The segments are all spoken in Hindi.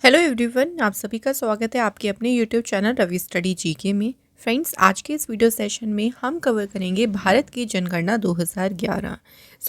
हेलो एवरीवन, आप सभी का स्वागत है आपके अपने YouTube channel Ravi study GK में। फ्रेंड्स, आज के इस वीडियो सेशन में हम कवर करेंगे भारत की जनगणना 2011।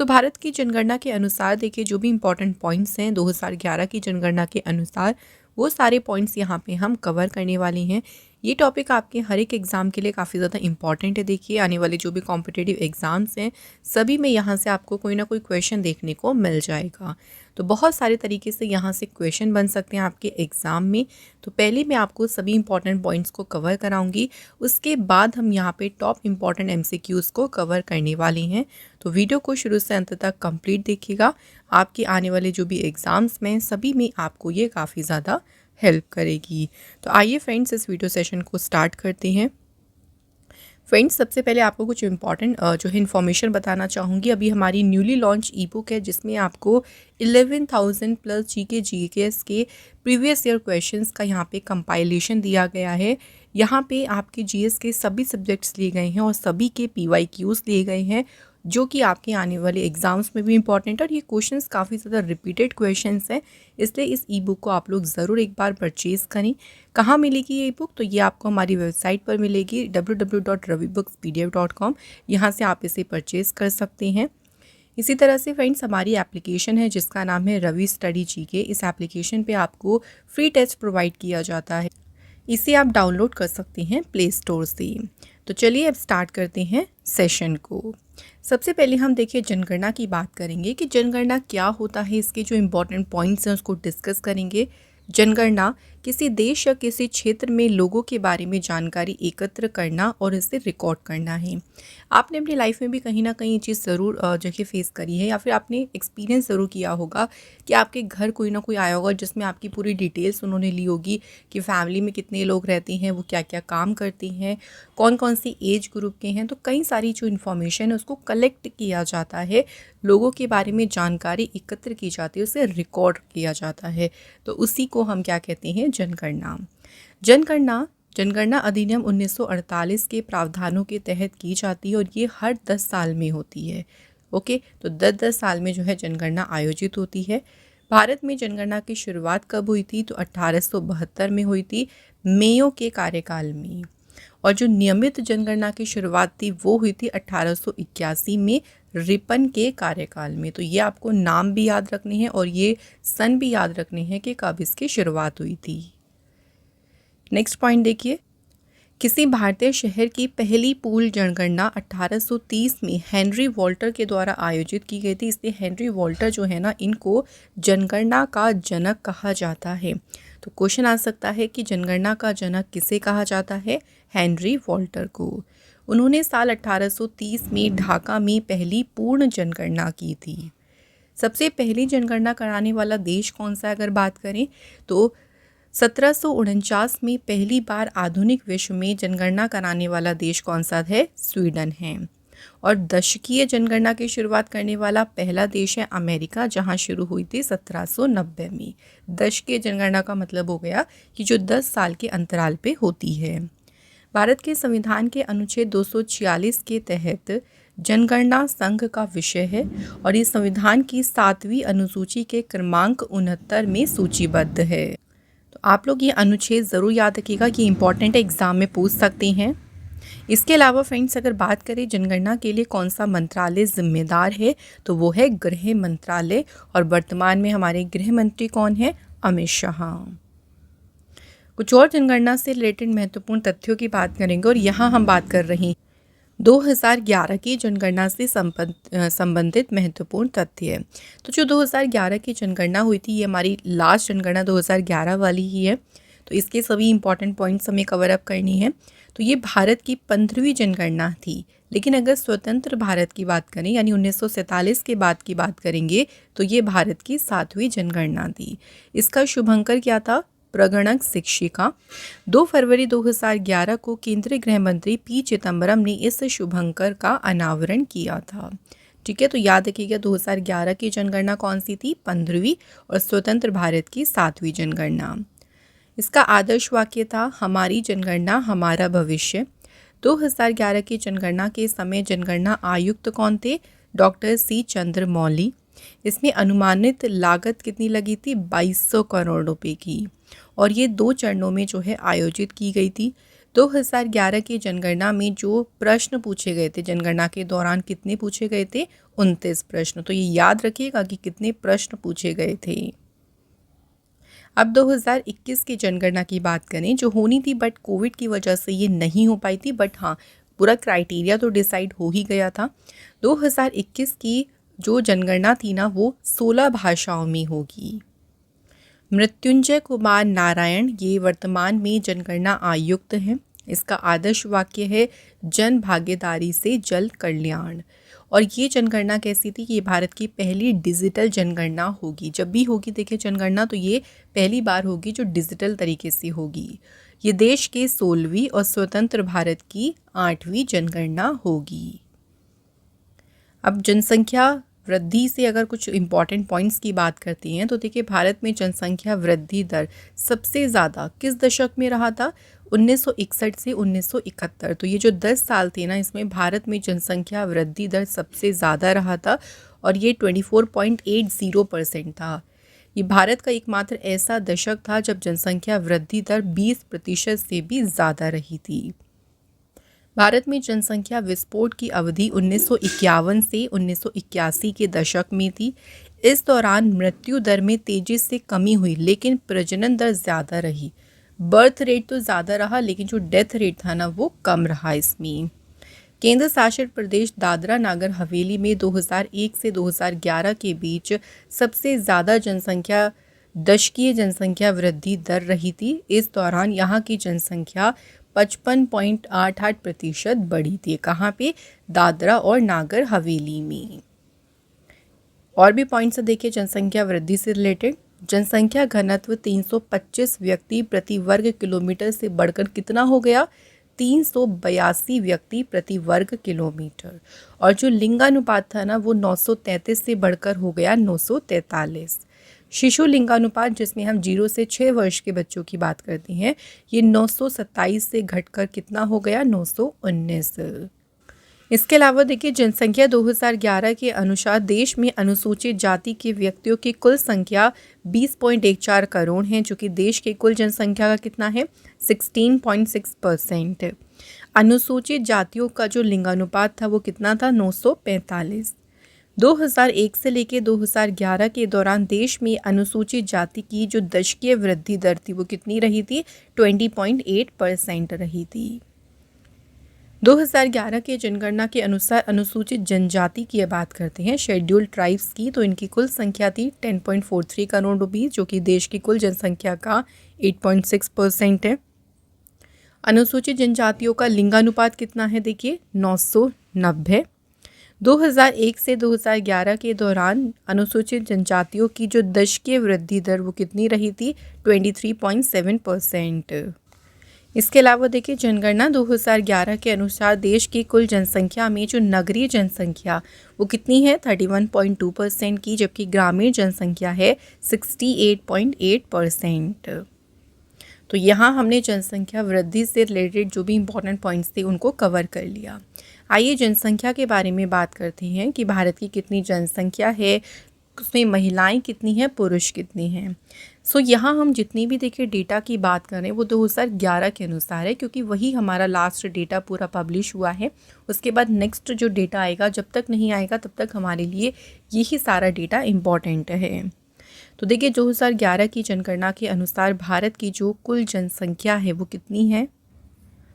भारत की जनगणना के अनुसार देखिए जो भी इंपॉर्टेंट पॉइंट्स हैं 2011 की जनगणना के अनुसार वो सारे पॉइंट्स यहाँ पे हम कवर करने वाले हैं। ये टॉपिक आपके हर एक एग्ज़ाम के लिए काफ़ी ज़्यादा इंपॉर्टेंट है। देखिए आने वाले जो भी कॉम्पिटिटिव एग्ज़ाम्स हैं सभी में यहाँ से आपको कोई ना कोई क्वेश्चन देखने को मिल जाएगा। तो बहुत सारे तरीके से यहाँ से क्वेश्चन बन सकते हैं आपके एग्ज़ाम में। तो पहले मैं आपको सभी इंपॉर्टेंट पॉइंट्स को कवर कराऊंगी, उसके बाद हम यहाँ पे टॉप इंपॉर्टेंट एमसीक्यूज़ को कवर करने वाले हैं। तो वीडियो को शुरू से अंत तक कंप्लीट देखिएगा। आपके आने वाले जो भी एग्ज़ाम्स में सभी में आपको ये काफ़ी ज़्यादा हेल्प करेगी। तो आइए फ्रेंड्स इस वीडियो सेशन को स्टार्ट करते हैं। फ्रेंड्स, सबसे पहले आपको कुछ इंपॉर्टेंट जो है इन्फॉर्मेशन बताना चाहूँगी। अभी हमारी न्यूली लॉन्च ई बुक है जिसमें आपको 11,000 प्लस जीकेएस के प्रीवियस ईयर क्वेश्चंस का यहाँ पे कंपाइलेशन दिया गया है। यहाँ पे आपके जीएस के सभी सब्जेक्ट्स लिए गए हैं और सभी के पीवाईक्यूज़ लिए गए हैं जो कि आपके आने वाले एग्ज़ाम्स में भी इंपॉर्टेंट है। और ये क्वेश्चंस काफ़ी ज़्यादा रिपीटेड क्वेश्चंस हैं, इसलिए इस ई बुक को आप लोग ज़रूर एक बार परचेज़ करें। कहाँ मिलेगी ये बुक? तो ये आपको हमारी वेबसाइट पर मिलेगी www.ravibookspdf.com। यहाँ से आप इसे परचेज़ कर सकते हैं। इसी तरह से फ्रेंड्स हमारी एप्लीकेशन है जिसका नाम है रवि स्टडी जीके। इस एप्लीकेशन पे आपको फ्री टेस्ट प्रोवाइड किया जाता है, इसे आप डाउनलोड कर सकते हैं प्ले स्टोर से। तो चलिए अब स्टार्ट करते हैं सेशन को। सबसे पहले हम देखिए जनगणना की बात करेंगे कि जनगणना क्या होता है, इसके जो इम्पोर्टेंट पॉइंट्स हैं उसको डिस्कस करेंगे। जनगणना किसी देश या किसी क्षेत्र में लोगों के बारे में जानकारी एकत्र करना और इसे रिकॉर्ड करना है। आपने अपनी लाइफ में भी कहीं ना कहीं ये चीज़ ज़रूर जगह फेस करी है या फिर आपने एक्सपीरियंस ज़रूर किया होगा कि आपके घर कोई ना कोई आया होगा जिसमें आपकी पूरी डिटेल्स उन्होंने ली होगी कि फैमिली में कितने लोग रहते हैं, वो क्या क्या काम करते हैं, कौन कौन सी एज ग्रुप के हैं। तो कई सारी जो इन्फॉर्मेशन है उसको कलेक्ट किया जाता है, लोगों के बारे में जानकारी एकत्र की जाती है, उसे रिकॉर्ड किया जाता है। तो उसी को हम क्या कहते हैं? जनगणना। जनगणना अधिनियम 1948 के प्रावधानों के तहत की जाती है और ये हर 10 साल में होती है। ओके, तो 10-10 साल में जो है जनगणना आयोजित होती है। भारत में जनगणना की शुरुआत कब हुई थी? तो 1872 में हुई थी, मेयो के कार्यकाल में। और जो नियमित जनगणना की शुरुआत थी वो हुई थी 1881 में, रिपन के कार्यकाल में। तो ये आपको नाम भी याद रखने हैं और ये सन भी याद रखने हैं कि कब इसकी शुरुआत हुई थी। नेक्स्ट पॉइंट देखिए, किसी भारतीय शहर की पहली पूल जनगणना 1830 में हेनरी वॉल्टर के द्वारा आयोजित की गई थी। इसलिए हेनरी वॉल्टर जो है ना, इनको जनगणना का जनक कहा जाता है। तो क्वेश्चन आ सकता है कि जनगणना का जनक किसे कहा जाता है? हेनरी वॉल्टर को। उन्होंने साल 1830 में ढाका में पहली पूर्ण जनगणना की थी। सबसे पहली जनगणना कराने वाला देश कौन सा अगर बात करें तो 1749 में पहली बार आधुनिक विश्व में जनगणना कराने वाला देश कौन सा है? स्वीडन है। और दशकीय जनगणना की शुरुआत करने वाला पहला देश है अमेरिका, जहां शुरू हुई थी 1790 में। दशकीय जनगणना का मतलब हो गया कि जो 10 साल के अंतराल पे होती है। भारत के संविधान के अनुच्छेद 246 के तहत जनगणना संघ का विषय है और ये संविधान की 7वीं अनुसूची के क्रमांक 69 में सूचीबद्ध है। तो आप लोग ये अनुच्छेद ज़रूर याद रखिएगा कि इंपॉर्टेंट एग्ज़ाम में पूछ सकते हैं। इसके अलावा फ्रेंड्स अगर बात करें जनगणना के लिए कौन सा मंत्रालय जिम्मेदार है, तो वो है गृह मंत्रालय। और वर्तमान में हमारे गृह मंत्री कौन है? अमित शाह। कुछ और जनगणना से रिलेटेड महत्वपूर्ण तथ्यों की बात करेंगे और यहाँ हम बात कर रहे हैं 2011 की जनगणना से संबंधित महत्वपूर्ण तथ्य। तो जो 2011 की जनगणना हुई थी ये हमारी लास्ट जनगणना 2011 वाली ही है। तो इसके सभी इंपॉर्टेंट पॉइंट्स हमें कवर अप करनी है। तो ये भारत की 15वीं जनगणना थी, लेकिन अगर स्वतंत्र भारत की बात करें यानी 1947 के बाद की बात करेंगे तो ये भारत की 7वीं जनगणना थी। इसका शुभंकर क्या था? प्रगणक शिक्षिका। 2 फरवरी 2011 को केंद्रीय गृह मंत्री पी चिदम्बरम ने इस शुभंकर का अनावरण किया था। ठीक है, तो याद रखिएगा 2011 की जनगणना कौन सी थी? 15वीं, और स्वतंत्र भारत की 7वीं जनगणना। इसका आदर्श वाक्य था हमारी जनगणना हमारा भविष्य। 2011 की जनगणना के समय जनगणना आयुक्त कौन थे? डॉक्टर सी चंद्र मौली। इसमें अनुमानित लागत कितनी लगी थी? 2200 करोड़ रुपए की, और ये 2 चरणों में जो है आयोजित की गई थी। 2011 की जनगणना में जो प्रश्न पूछे गए थे, जनगणना के दौरान कितने पूछे गए थे? 29 प्रश्न। तो ये याद रखिएगा कि कितने प्रश्न पूछे गए थे। अब 2021 की जनगणना की बात करें, जो होनी थी बट कोविड की वजह से ये नहीं हो पाई थी, बट हाँ पूरा क्राइटेरिया तो डिसाइड हो ही गया था। 2021 की जो जनगणना थी ना, वो 16 भाषाओं में होगी। मृत्युंजय कुमार नारायण ये वर्तमान में जनगणना आयुक्त हैं। इसका आदर्श वाक्य है जन भागीदारी से जल कल्याण। और ये जनगणना कैसी थी कि ये भारत की पहली डिजिटल जनगणना होगी। जब भी होगी देखिए जनगणना, तो ये पहली बार होगी जो डिजिटल तरीके से होगी। ये देश के 16वीं और स्वतंत्र भारत की 8वीं जनगणना होगी। अब जनसंख्या वृद्धि से अगर कुछ इम्पॉर्टेंट पॉइंट्स की बात करती हैं, तो देखिए भारत में जनसंख्या वृद्धि दर सबसे ज़्यादा किस दशक में रहा था? 1961 से 1971। तो ये जो 10 साल थे ना, इसमें भारत में जनसंख्या वृद्धि दर सबसे ज़्यादा रहा था, और ये 24.80% था। ये भारत का एकमात्र ऐसा दशक था जब जनसंख्या वृद्धि दर 20% से भी ज़्यादा रही थी। भारत में जनसंख्या विस्फोट की अवधि 1951 से 1981 के दशक में थी। इस दौरान मृत्यु दर में तेजी से कमी हुई, लेकिन प्रजनन दर ज़्यादा रही। बर्थ रेट तो ज़्यादा रहा, लेकिन जो डेथ रेट था ना, वो कम रहा। इसमें केंद्र शासित प्रदेश दादरा नागर हवेली में 2001 से 2011 के बीच सबसे ज़्यादा जनसंख्या दशकीय जनसंख्या वृद्धि दर रही थी। इस दौरान यहाँ की जनसंख्या 55.88% बढ़ी थी। कहाँ पे? दादरा और नागर हवेली में। और भी पॉइंट्स देखिए जनसंख्या वृद्धि से रिलेटेड। जनसंख्या घनत्व 325 व्यक्ति प्रति वर्ग किलोमीटर से बढ़कर कितना हो गया? 382 व्यक्ति प्रति वर्ग किलोमीटर। और जो लिंगानुपात था ना, वो 933 से बढ़कर हो गया 943। शिशु लिंगानुपात, जिसमें हम 0 से 6 वर्ष के बच्चों की बात करते हैं, ये 927 से घटकर कितना हो गया? 919। इसके अलावा देखिए जनसंख्या 2011 के अनुसार देश में अनुसूचित जाति के व्यक्तियों की कुल संख्या 20.14 करोड़ है, जो कि देश की कुल जनसंख्या का कितना है? 16.6%। अनुसूचित जातियों का जो लिंगानुपात था वो कितना था? 945। 2001 से लेकर 2011 के दौरान देश में अनुसूचित जाति की जो दशकीय वृद्धि दर थी वो कितनी रही थी? 20.8% रही थी। 2011 के जनगणना के अनुसार अनुसूचित जनजाति की बात करते हैं, शेड्यूल्ड ट्राइब्स की, तो इनकी कुल संख्या थी 10.43 करोड़ रुपीस, जो कि देश की कुल जनसंख्या का 8.6% है। अनुसूचित जनजातियों का लिंगानुपात कितना है? देखिए 990। 2001 से 2011 के दौरान अनुसूचित जनजातियों की जो दशकीय वृद्धि दर वो कितनी रही थी? 23.7%। इसके अलावा देखिए जनगणना 2011 के अनुसार देश की कुल जनसंख्या में जो नगरीय जनसंख्या वो कितनी है? 31.2% की, जबकि ग्रामीण जनसंख्या है 68.8%। तो यहाँ हमने जनसंख्या वृद्धि से रिलेटेड जो भी इम्पोर्टेंट पॉइंट्स थे उनको कवर कर लिया। आइए जनसंख्या के बारे में बात करते हैं कि भारत की कितनी जनसंख्या है, उसमें महिलाएं कितनी हैं, पुरुष कितने हैं। यहाँ हम जितनी भी देखिए डेटा की बात करें वो 2011 के अनुसार है, क्योंकि वही हमारा लास्ट डेटा पूरा पब्लिश हुआ है। उसके बाद नेक्स्ट जो डेटा आएगा, जब तक नहीं आएगा तब तक हमारे लिए यही सारा डेटा इम्पॉर्टेंट है। तो देखिए 2011 की जनगणना के अनुसार भारत की जो कुल जनसंख्या है वो कितनी है?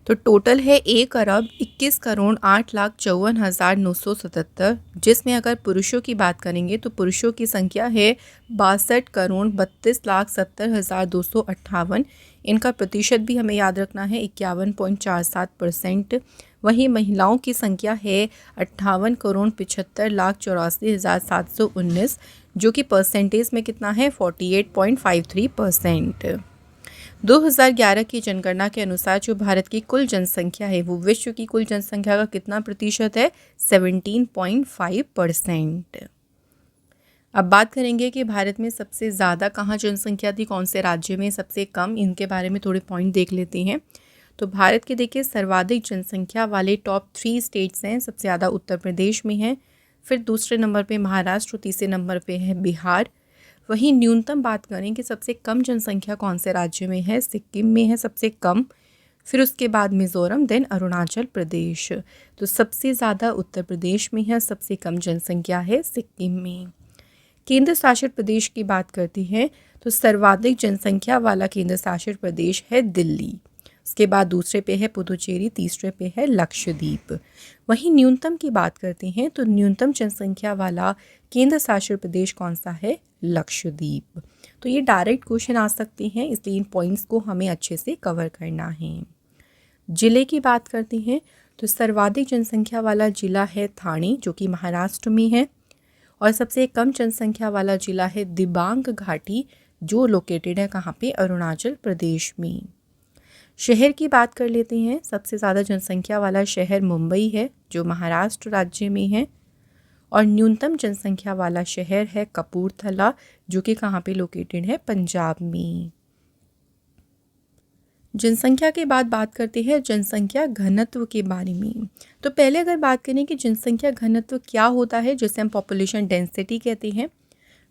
तो टोटल है 1,21,08,54,977, जिसमें अगर पुरुषों की बात करेंगे तो पुरुषों की संख्या है 62,32,70,258। इनका प्रतिशत भी हमें याद रखना है 51.47%। वहीं महिलाओं की संख्या है 58,75,84,719, जो कि परसेंटेज में कितना है? 48.53%। 2011 की जनगणना के अनुसार जो भारत की कुल जनसंख्या है वो विश्व की कुल जनसंख्या का कितना प्रतिशत है? 17.5%। अब बात करेंगे कि भारत में सबसे ज़्यादा कहाँ जनसंख्या थी, कौन से राज्य में सबसे कम, इनके बारे में थोड़े पॉइंट देख लेते हैं। तो भारत के देखिए सर्वाधिक जनसंख्या वाले टॉप 3 स्टेट्स हैं। सबसे ज़्यादा उत्तर प्रदेश में है, फिर दूसरे नंबर पे महाराष्ट्र, तीसरे नंबर पे है बिहार। वहीं न्यूनतम बात करें कि सबसे कम जनसंख्या कौन से राज्य में है, सिक्किम में है सबसे कम, फिर उसके बाद मिज़ोरम, देन अरुणाचल प्रदेश। तो सबसे ज़्यादा उत्तर प्रदेश में है, सबसे कम जनसंख्या है सिक्किम में। केंद्र शासित प्रदेश की बात करते हैं तो सर्वाधिक जनसंख्या वाला केंद्र शासित प्रदेश है दिल्ली। उसके बाद दूसरे पे है पुदुचेरी, तीसरे पे है लक्षद्वीप। वहीं न्यूनतम की बात करते हैं तो न्यूनतम जनसंख्या वाला केंद्र शासित प्रदेश कौन सा है, लक्षद्वीप। तो ये डायरेक्ट क्वेश्चन आ सकते हैं, इसलिए इन पॉइंट्स को हमें अच्छे से कवर करना है। जिले की बात करते हैं तो सर्वाधिक जनसंख्या वाला जिला है ठाणे, जो कि महाराष्ट्र में है, और सबसे कम जनसंख्या वाला जिला है दिबांग घाटी, जो लोकेटेड है कहाँ पे, अरुणाचल प्रदेश में। शहर की बात कर लेते हैं, सबसे ज़्यादा जनसंख्या वाला शहर मुंबई है, जो महाराष्ट्र राज्य में है, और न्यूनतम जनसंख्या वाला शहर है कपूरथला, जो कि कहाँ पे लोकेटेड है, पंजाब में। जनसंख्या के बाद बात करते हैं जनसंख्या घनत्व के बारे में। तो पहले अगर बात करें कि जनसंख्या घनत्व क्या होता है, जिसे हम पॉपुलेशन डेंसिटी कहते हैं।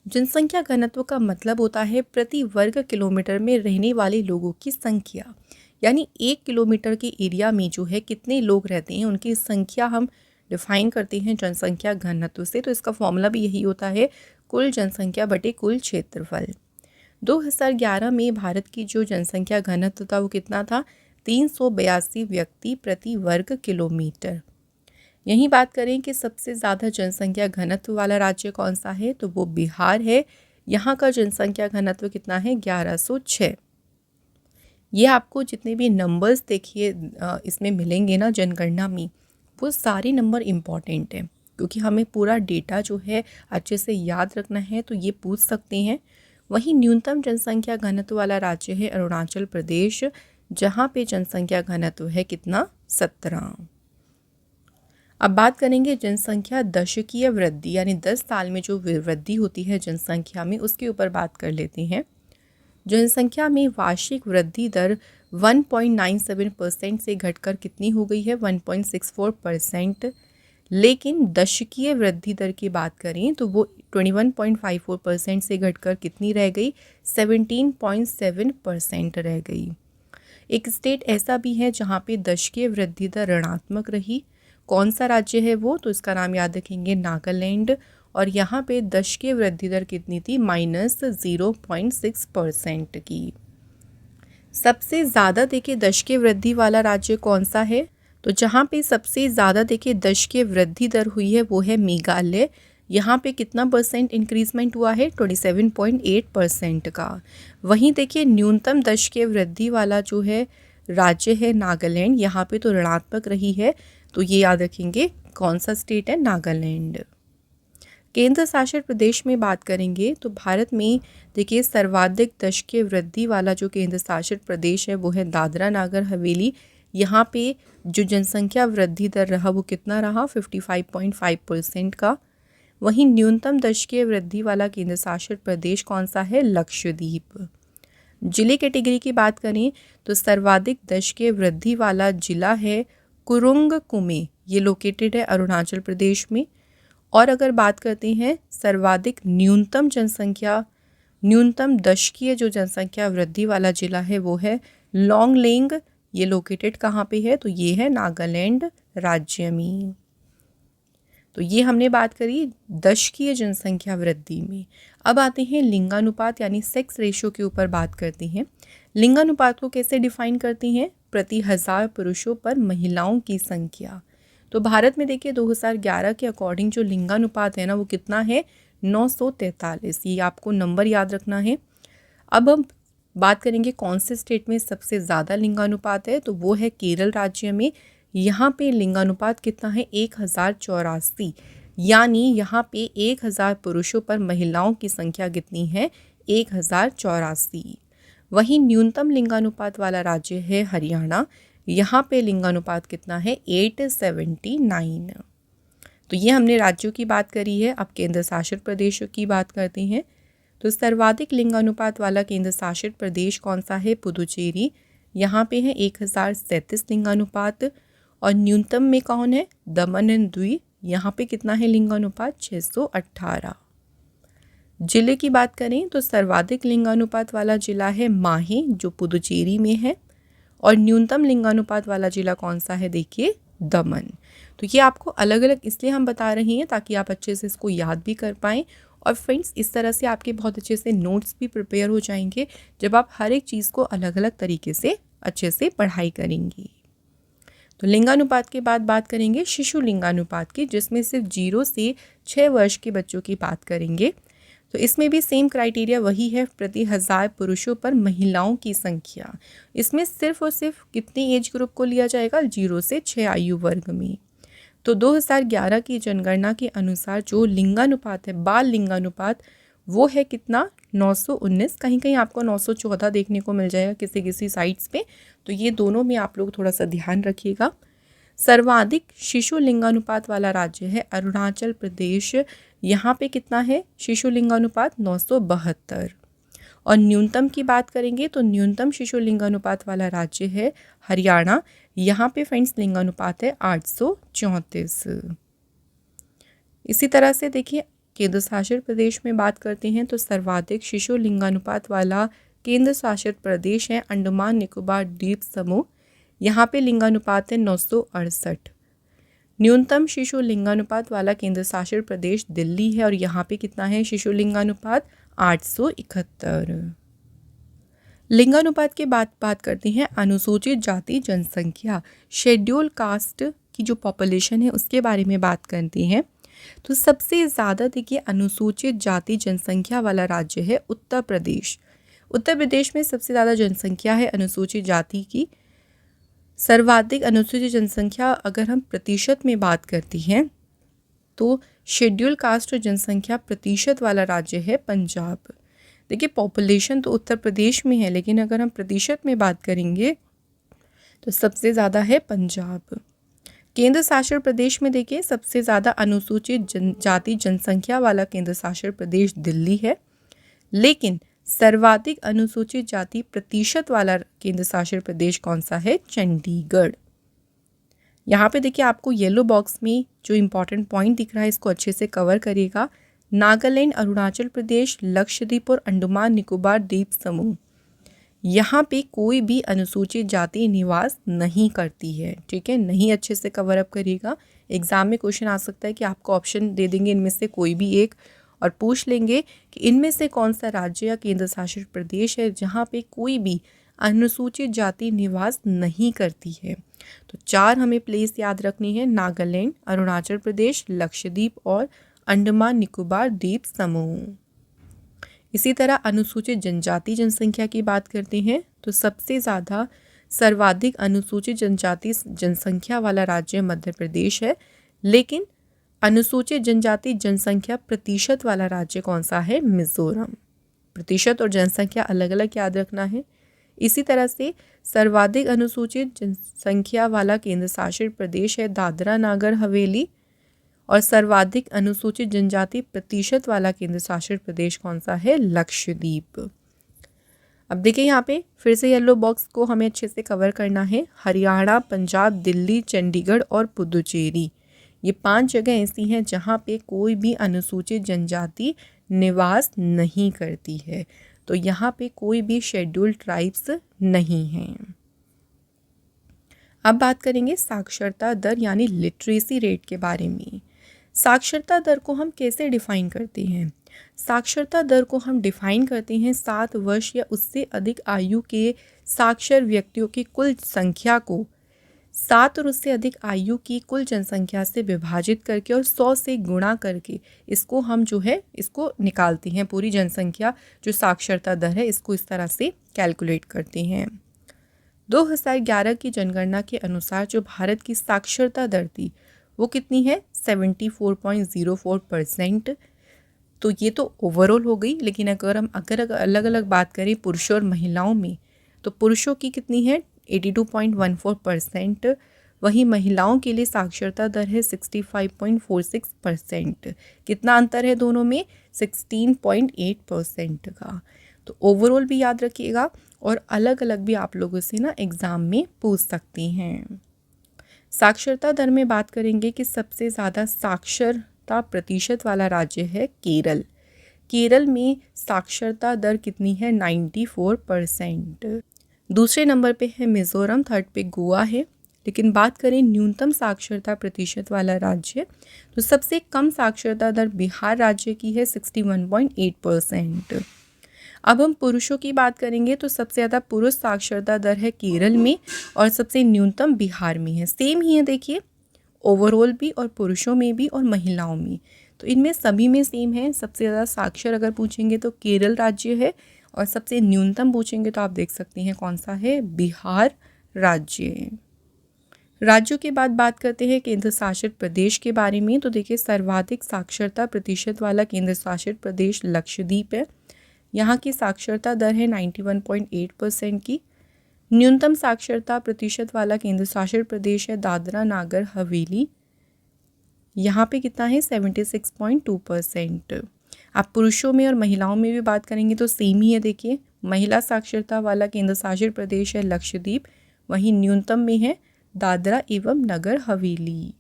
जनसंख्या घनत्व का मतलब होता है प्रति वर्ग किलोमीटर में रहने वाले लोगों की संख्या, यानी 1 किलोमीटर के एरिया में जो है कितने लोग रहते हैं उनकी संख्या हम डिफाइन करते हैं जनसंख्या घनत्व से। तो इसका फॉर्मूला भी यही होता है, कुल जनसंख्या बटे कुल क्षेत्रफल। 2011 में भारत की जो जनसंख्या घनत्व था वो कितना था, 382 व्यक्ति प्रति वर्ग किलोमीटर। यहीं बात करें कि सबसे ज़्यादा जनसंख्या घनत्व वाला राज्य कौन सा है, तो वो बिहार है। यहाँ का जनसंख्या घनत्व कितना है, 1106। ये आपको जितने भी नंबर्स देखिए इसमें मिलेंगे ना जनगणना में, वो सारे नंबर इम्पॉर्टेंट हैं, क्योंकि हमें पूरा डेटा जो है अच्छे से याद रखना है, तो ये पूछ सकते हैं। वहीं न्यूनतम जनसंख्या घनत्व वाला राज्य है अरुणाचल प्रदेश, जहाँ पे जनसंख्या घनत्व है कितना, 17। अब बात करेंगे जनसंख्या दशकीय वृद्धि, यानी 10 साल में जो वृद्धि होती है जनसंख्या में, उसके ऊपर बात कर लेते हैं। जनसंख्या में वार्षिक वृद्धि दर 1.97% से घटकर कितनी हो गई है, 1.64%। लेकिन दशकीय वृद्धि दर की बात करें तो वो 21.54% से घटकर कितनी रह गई, 17.7% रह गई। एक स्टेट ऐसा भी है जहाँ पे दशकीय वृद्धि दर ऋणात्मक रही, कौन सा राज्य है वो, तो इसका नाम याद रखेंगे, नागालैंड। और यहाँ पे दशकीय वृद्धि दर कितनी थी, -0.6% की। सबसे ज़्यादा देखिए दशकीय वृद्धि वाला राज्य कौन सा है, तो जहाँ पे सबसे ज़्यादा देखिए दशकीय वृद्धि दर हुई है वो है मेघालय। यहाँ पे कितना परसेंट इंक्रीजमेंट हुआ है, 27.8% का। वहीं देखिए न्यूनतम दशकीय वृद्धि वाला जो है राज्य है नागालैंड, यहाँ पे तो ऋणात्मक रही है, तो ये याद रखेंगे कौन सा स्टेट है, नागालैंड। केंद्र शासित प्रदेश में बात करेंगे तो भारत में देखिए सर्वाधिक दशकीय वृद्धि वाला जो केंद्र शासित प्रदेश है वो है दादरा नागर हवेली। यहाँ पे जो जनसंख्या वृद्धि दर रहा वो कितना रहा, 55.5% का। वहीं न्यूनतम दशकीय वृद्धि वाला केंद्र शासित प्रदेश कौन सा है, लक्षद्वीप। जिले कैटेगरी की बात करें तो सर्वाधिक दशकीय वृद्धि वाला जिला है कुरुंग कुमे, ये लोकेटेड है अरुणाचल प्रदेश में। और अगर बात करते हैं सर्वाधिक न्यूनतम दशकीय जो जनसंख्या वृद्धि वाला जिला है वो है लोंगलेंग, ये लोकेटेड कहाँ पे है, तो ये है नागालैंड राज्य में। तो ये हमने बात करी दशकीय जनसंख्या वृद्धि में। अब आते हैं लिंगानुपात यानी सेक्स रेशियो के ऊपर बात करते हैं। लिंगानुपात को कैसे डिफाइन करते हैं, प्रति 1000 पुरुषों पर महिलाओं की संख्या। तो भारत में देखिए 2011 के अकॉर्डिंग जो लिंगानुपात है ना वो कितना है, 943। ये आपको नंबर याद रखना है। अब हम बात करेंगे कौन से स्टेट में सबसे ज़्यादा लिंगानुपात है, तो वो है केरल राज्य में। यहाँ पे लिंगानुपात कितना है, 1084, यानी यहाँ पे 1000 पुरुषों पर महिलाओं की संख्या कितनी है, 1084। वहीं न्यूनतम लिंगानुपात वाला राज्य है हरियाणा, यहाँ पे लिंगानुपात कितना है, 879। तो ये हमने राज्यों की बात करी है। अब केंद्र शासित प्रदेशों की बात करते हैं। तो सर्वाधिक लिंगानुपात वाला केंद्र शासित प्रदेश कौन सा है, पुदुचेरी। यहाँ पे है 1037 लिंगानुपात। और न्यूनतम में कौन है, दमन एंड दीव, यहाँ पे कितना है लिंगानुपात 618। जिले की बात करें तो सर्वाधिक लिंगानुपात वाला जिला है माहे जो पुदुचेरी में है, और न्यूनतम लिंगानुपात वाला जिला कौन सा है देखिए दमन। तो ये आपको अलग अलग इसलिए हम बता रहे हैं ताकि आप अच्छे से इसको याद भी कर पाएँ। और फ्रेंड्स इस तरह से आपके बहुत अच्छे से नोट्स भी प्रिपेयर हो जाएंगे जब आप हर एक चीज़ को अलग अलग तरीके से अच्छे से पढ़ाई करेंगी। तो लिंगानुपात के बाद बात करेंगे शिशु लिंगानुपात की, जिसमें सिर्फ 0 से 6 वर्ष के बच्चों की बात करेंगे। तो इसमें भी सेम क्राइटेरिया वही है, प्रति 1000 पुरुषों पर महिलाओं की संख्या। इसमें सिर्फ और सिर्फ कितने एज ग्रुप को लिया जाएगा, 0 से 6 आयु वर्ग में। तो 2011 की जनगणना के अनुसार जो लिंगानुपात है, बाल लिंगानुपात, वो है कितना 919। कहीं कहीं आपको 914 देखने को मिल जाएगा किसी किसी साइट्स पे, तो ये दोनों में आप लोग थोड़ा सा ध्यान रखिएगा। सर्वाधिक शिशु लिंगानुपात वाला राज्य है अरुणाचल प्रदेश। यहाँ पे कितना है शिशु लिंगानुपात 972। और न्यूनतम की बात करेंगे तो न्यूनतम शिशु लिंगानुपात वाला राज्य है हरियाणा। यहाँ पे फ्रेंड्स लिंगानुपात है 834। इसी तरह से देखिए केंद्र शासित प्रदेश में बात करते हैं तो सर्वाधिक शिशु लिंगानुपात वाला केंद्र शासित प्रदेश है अंडमान निकोबार द्वीप समूह। यहाँ पे लिंगानुपात है 968। न्यूनतम शिशु लिंगानुपात वाला केंद्र शासित प्रदेश दिल्ली है, और यहाँ पे कितना है शिशु लिंगानुपात 871। लिंगानुपात के बाद बात करते हैं अनुसूचित जाति जनसंख्या, शेड्यूल कास्ट की जो पॉपुलेशन है उसके बारे में बात करते हैं। तो सबसे ज़्यादा देखिए अनुसूचित जाति जनसंख्या वाला राज्य है उत्तर प्रदेश। उत्तर प्रदेश में सबसे ज़्यादा जनसंख्या है अनुसूचित जाति की। सर्वाधिक अनुसूचित जनसंख्या अगर हम प्रतिशत में बात करती हैं तो शेड्यूल कास्ट जनसंख्या प्रतिशत वाला राज्य है पंजाब। देखिए पॉपुलेशन तो उत्तर प्रदेश में है, लेकिन अगर हम प्रतिशत में बात करेंगे तो सबसे ज़्यादा है पंजाब। केंद्र शासित प्रदेश में देखिए सबसे ज़्यादा अनुसूचित जाति जनसंख्या वाला केंद्र शासित प्रदेश दिल्ली है, लेकिन सर्वाधिक अनुसूचित जाति प्रतिशत वाला केंद्र शासित प्रदेश कौन सा है, चंडीगढ़। यहाँ पे देखिए आपको येलो बॉक्स में जो इम्पोर्टेंट पॉइंट दिख रहा है इसको अच्छे से कवर करिएगा। नागालैंड, अरुणाचल प्रदेश, लक्षद्वीप और अंडमान निकोबार द्वीप समूह, यहाँ पे कोई भी अनुसूचित जाति निवास नहीं करती है। ठीक है, नहीं अच्छे से कवर अप करिएगा। एग्जाम में क्वेश्चन आ सकता है कि आपको ऑप्शन दे देंगे इनमें से कोई भी एक, और पूछ लेंगे कि इनमें से कौन सा राज्य या केंद्र शासित प्रदेश है जहाँ पे कोई भी अनुसूचित जाति निवास नहीं करती है। तो 4 हमें प्लेस याद रखनी है, नागालैंड, अरुणाचल प्रदेश, लक्षद्वीप और अंडमान निकोबार द्वीप समूह। इसी तरह अनुसूचित जनजाति जनसंख्या की बात करते हैं तो सबसे ज़्यादा सर्वाधिक अनुसूचित जनजाति जनसंख्या वाला राज्य मध्य प्रदेश है, लेकिन अनुसूचित जनजाति जनसंख्या प्रतिशत वाला राज्य कौन सा है, मिजोरम। प्रतिशत और जनसंख्या अलग अलग याद रखना है। इसी तरह से सर्वाधिक अनुसूचित जनसंख्या वाला केंद्र शासित प्रदेश है दादरा नागर हवेली, और सर्वाधिक अनुसूचित जनजाति प्रतिशत वाला केंद्र शासित प्रदेश कौन सा है, लक्षद्वीप। अब देखिए यहाँ पे फिर से येलो बॉक्स को हमें अच्छे से कवर करना है। हरियाणा, पंजाब, दिल्ली, चंडीगढ़ और पुदुचेरी, ये 5 जगह ऐसी हैं जहाँ पे कोई भी अनुसूचित जनजाति निवास नहीं करती है। तो यहाँ पे कोई भी शेड्यूल्ड ट्राइब्स नहीं हैं। अब बात करेंगे साक्षरता दर यानी लिटरेसी रेट के बारे में। साक्षरता दर को हम कैसे डिफ़ाइन करते हैं? साक्षरता दर को हम डिफ़ाइन करते हैं 7 वर्ष या उससे अधिक आयु के साक्षर व्यक्तियों की कुल संख्या को 7 और उससे अधिक आयु की कुल जनसंख्या से विभाजित करके और 100 से गुणा करके इसको हम जो है इसको निकालते हैं। पूरी जनसंख्या जो साक्षरता दर है इसको इस तरह से कैलकुलेट करते हैं। 2011 की जनगणना के अनुसार जो भारत की साक्षरता दर थी वो कितनी है, 74.04%। तो ये तो ओवरऑल हो गई, लेकिन अगर अलग अलग बात करें पुरुषों और महिलाओं में तो पुरुषों की कितनी है 82.14%, वहीं महिलाओं के लिए साक्षरता दर है 65.46%। कितना अंतर है दोनों में, 16.8% का। तो ओवरऑल भी याद रखिएगा और अलग अलग भी आप लोगों से ना एग्ज़ाम में पूछ सकती हैं। साक्षरता दर में बात करेंगे कि सबसे ज़्यादा साक्षरता प्रतिशत वाला राज्य है केरल। केरल में साक्षरता दर कितनी है? 94%। दूसरे नंबर पे है मिज़ोरम, थर्ड पे गोवा है। लेकिन बात करें न्यूनतम साक्षरता प्रतिशत वाला राज्य, तो सबसे कम साक्षरता दर बिहार राज्य की है 61.8%। अब हम पुरुषों की बात करेंगे तो सबसे ज़्यादा पुरुष साक्षरता दर है केरल में और सबसे न्यूनतम बिहार में है। सेम ही है देखिए, ओवरऑल भी और पुरुषों में भी और महिलाओं में, तो इनमें सभी में सेम है। सबसे ज़्यादा साक्षर अगर पूछेंगे तो केरल राज्य है और सबसे न्यूनतम पूछेंगे तो आप देख सकते हैं कौन सा है, बिहार राज्य। राज्यों के बाद बात करते हैं केंद्र शासित प्रदेश के बारे में। तो देखिए, सर्वाधिक साक्षरता प्रतिशत वाला केंद्र शासित प्रदेश लक्षद्वीप है। यहाँ की साक्षरता दर है 91.8% की। न्यूनतम साक्षरता प्रतिशत वाला केंद्र शासित प्रदेश है दादरा नागर हवेली। यहाँ पे कितना है? 76.2%। आप पुरुषों में और महिलाओं में भी बात करेंगे तो सेम ही है। देखिए, महिला साक्षरता वाला केंद्र शासित प्रदेश है लक्षद्वीप, वहीं न्यूनतम में है दादरा एवं नगर हवेली।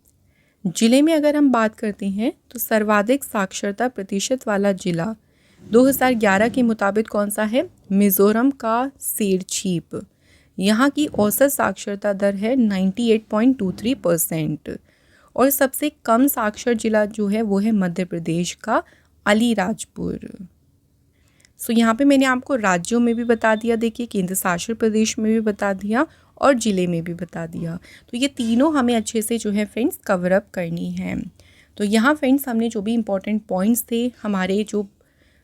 जिले में अगर हम बात करते हैं तो सर्वाधिक साक्षरता प्रतिशत वाला जिला 2011 के मुताबिक कौन सा है? मिज़ोरम का सेरछीप। यहाँ की औसत साक्षरता दर है 98.23%। और सबसे कम साक्षर जिला जो है वो है मध्य प्रदेश का अलीराजपुर। सो यहाँ पे मैंने आपको राज्यों में भी बता दिया, देखिए केंद्र शासित प्रदेश में भी बता दिया और ज़िले में भी बता दिया। तो ये तीनों हमें अच्छे से जो है फ्रेंड्स कवर अप करनी है। तो यहाँ फ्रेंड्स हमने जो भी इम्पोर्टेंट पॉइंट्स थे हमारे जो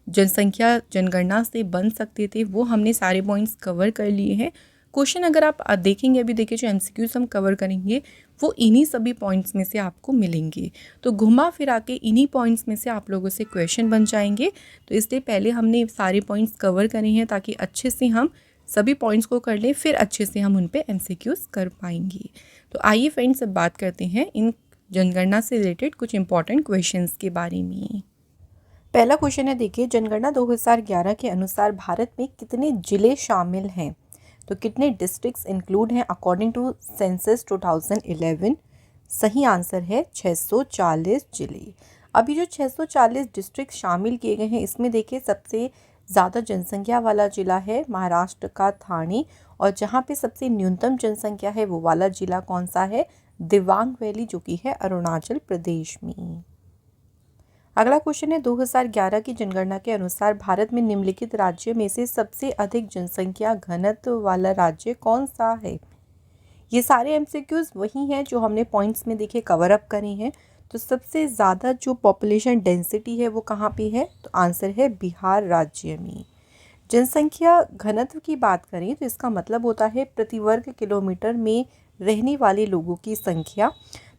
जनसंख्या जनगणना से बन सकते थे वो हमने सारे पॉइंट्स कवर कर लिए हैं। क्वेश्चन अगर आप देखेंगे, अभी देखिए जो एमसीक्यूज हम कवर करेंगे वो इन्हीं सभी पॉइंट्स में से आपको मिलेंगे। तो घुमा फिरा के इन्हीं पॉइंट्स में से आप लोगों से क्वेश्चन बन जाएंगे। तो इसलिए पहले हमने सारे पॉइंट्स कवर करे हैं ताकि अच्छे से हम सभी पॉइंट्स को कर लें, फिर अच्छे से हम उन पे एमसीक्यूज कर पाएंगे। तो आइए फ्रेंड्स अब बात करते हैं इन जनगणना से रिलेटेड कुछ इंपॉर्टेंट क्वेश्चंस के बारे में। पहला क्वेश्चन है, देखिए जनगणना 2011 के अनुसार भारत में कितने जिले शामिल हैं? तो कितने डिस्ट्रिक्ट्स इंक्लूड हैं अकॉर्डिंग टू सेंसस 2011? सही आंसर है 640 जिले। अभी जो 640 डिस्ट्रिक्ट शामिल किए गए हैं इसमें देखिए सबसे ज़्यादा जनसंख्या वाला जिला है महाराष्ट्र का ठाणे, और जहाँ पे सबसे न्यूनतम जनसंख्या है वो वाला जिला कौन सा है? दिबांग वैली, जो कि है अरुणाचल प्रदेश में। अगला क्वेश्चन है, 2011 की जनगणना के अनुसार भारत में निम्नलिखित राज्यों में से सबसे अधिक जनसंख्या घनत्व वाला राज्य कौन सा है? ये सारे एमसीक्यूज वही हैं जो हमने पॉइंट्स में देखे कवर अप करे हैं। तो सबसे ज़्यादा जो पॉपुलेशन डेंसिटी है वो कहाँ पे है? तो आंसर है बिहार राज्य में। जनसंख्या घनत्व की बात करें तो इसका मतलब होता है प्रति वर्ग किलोमीटर में रहने वाले लोगों की संख्या।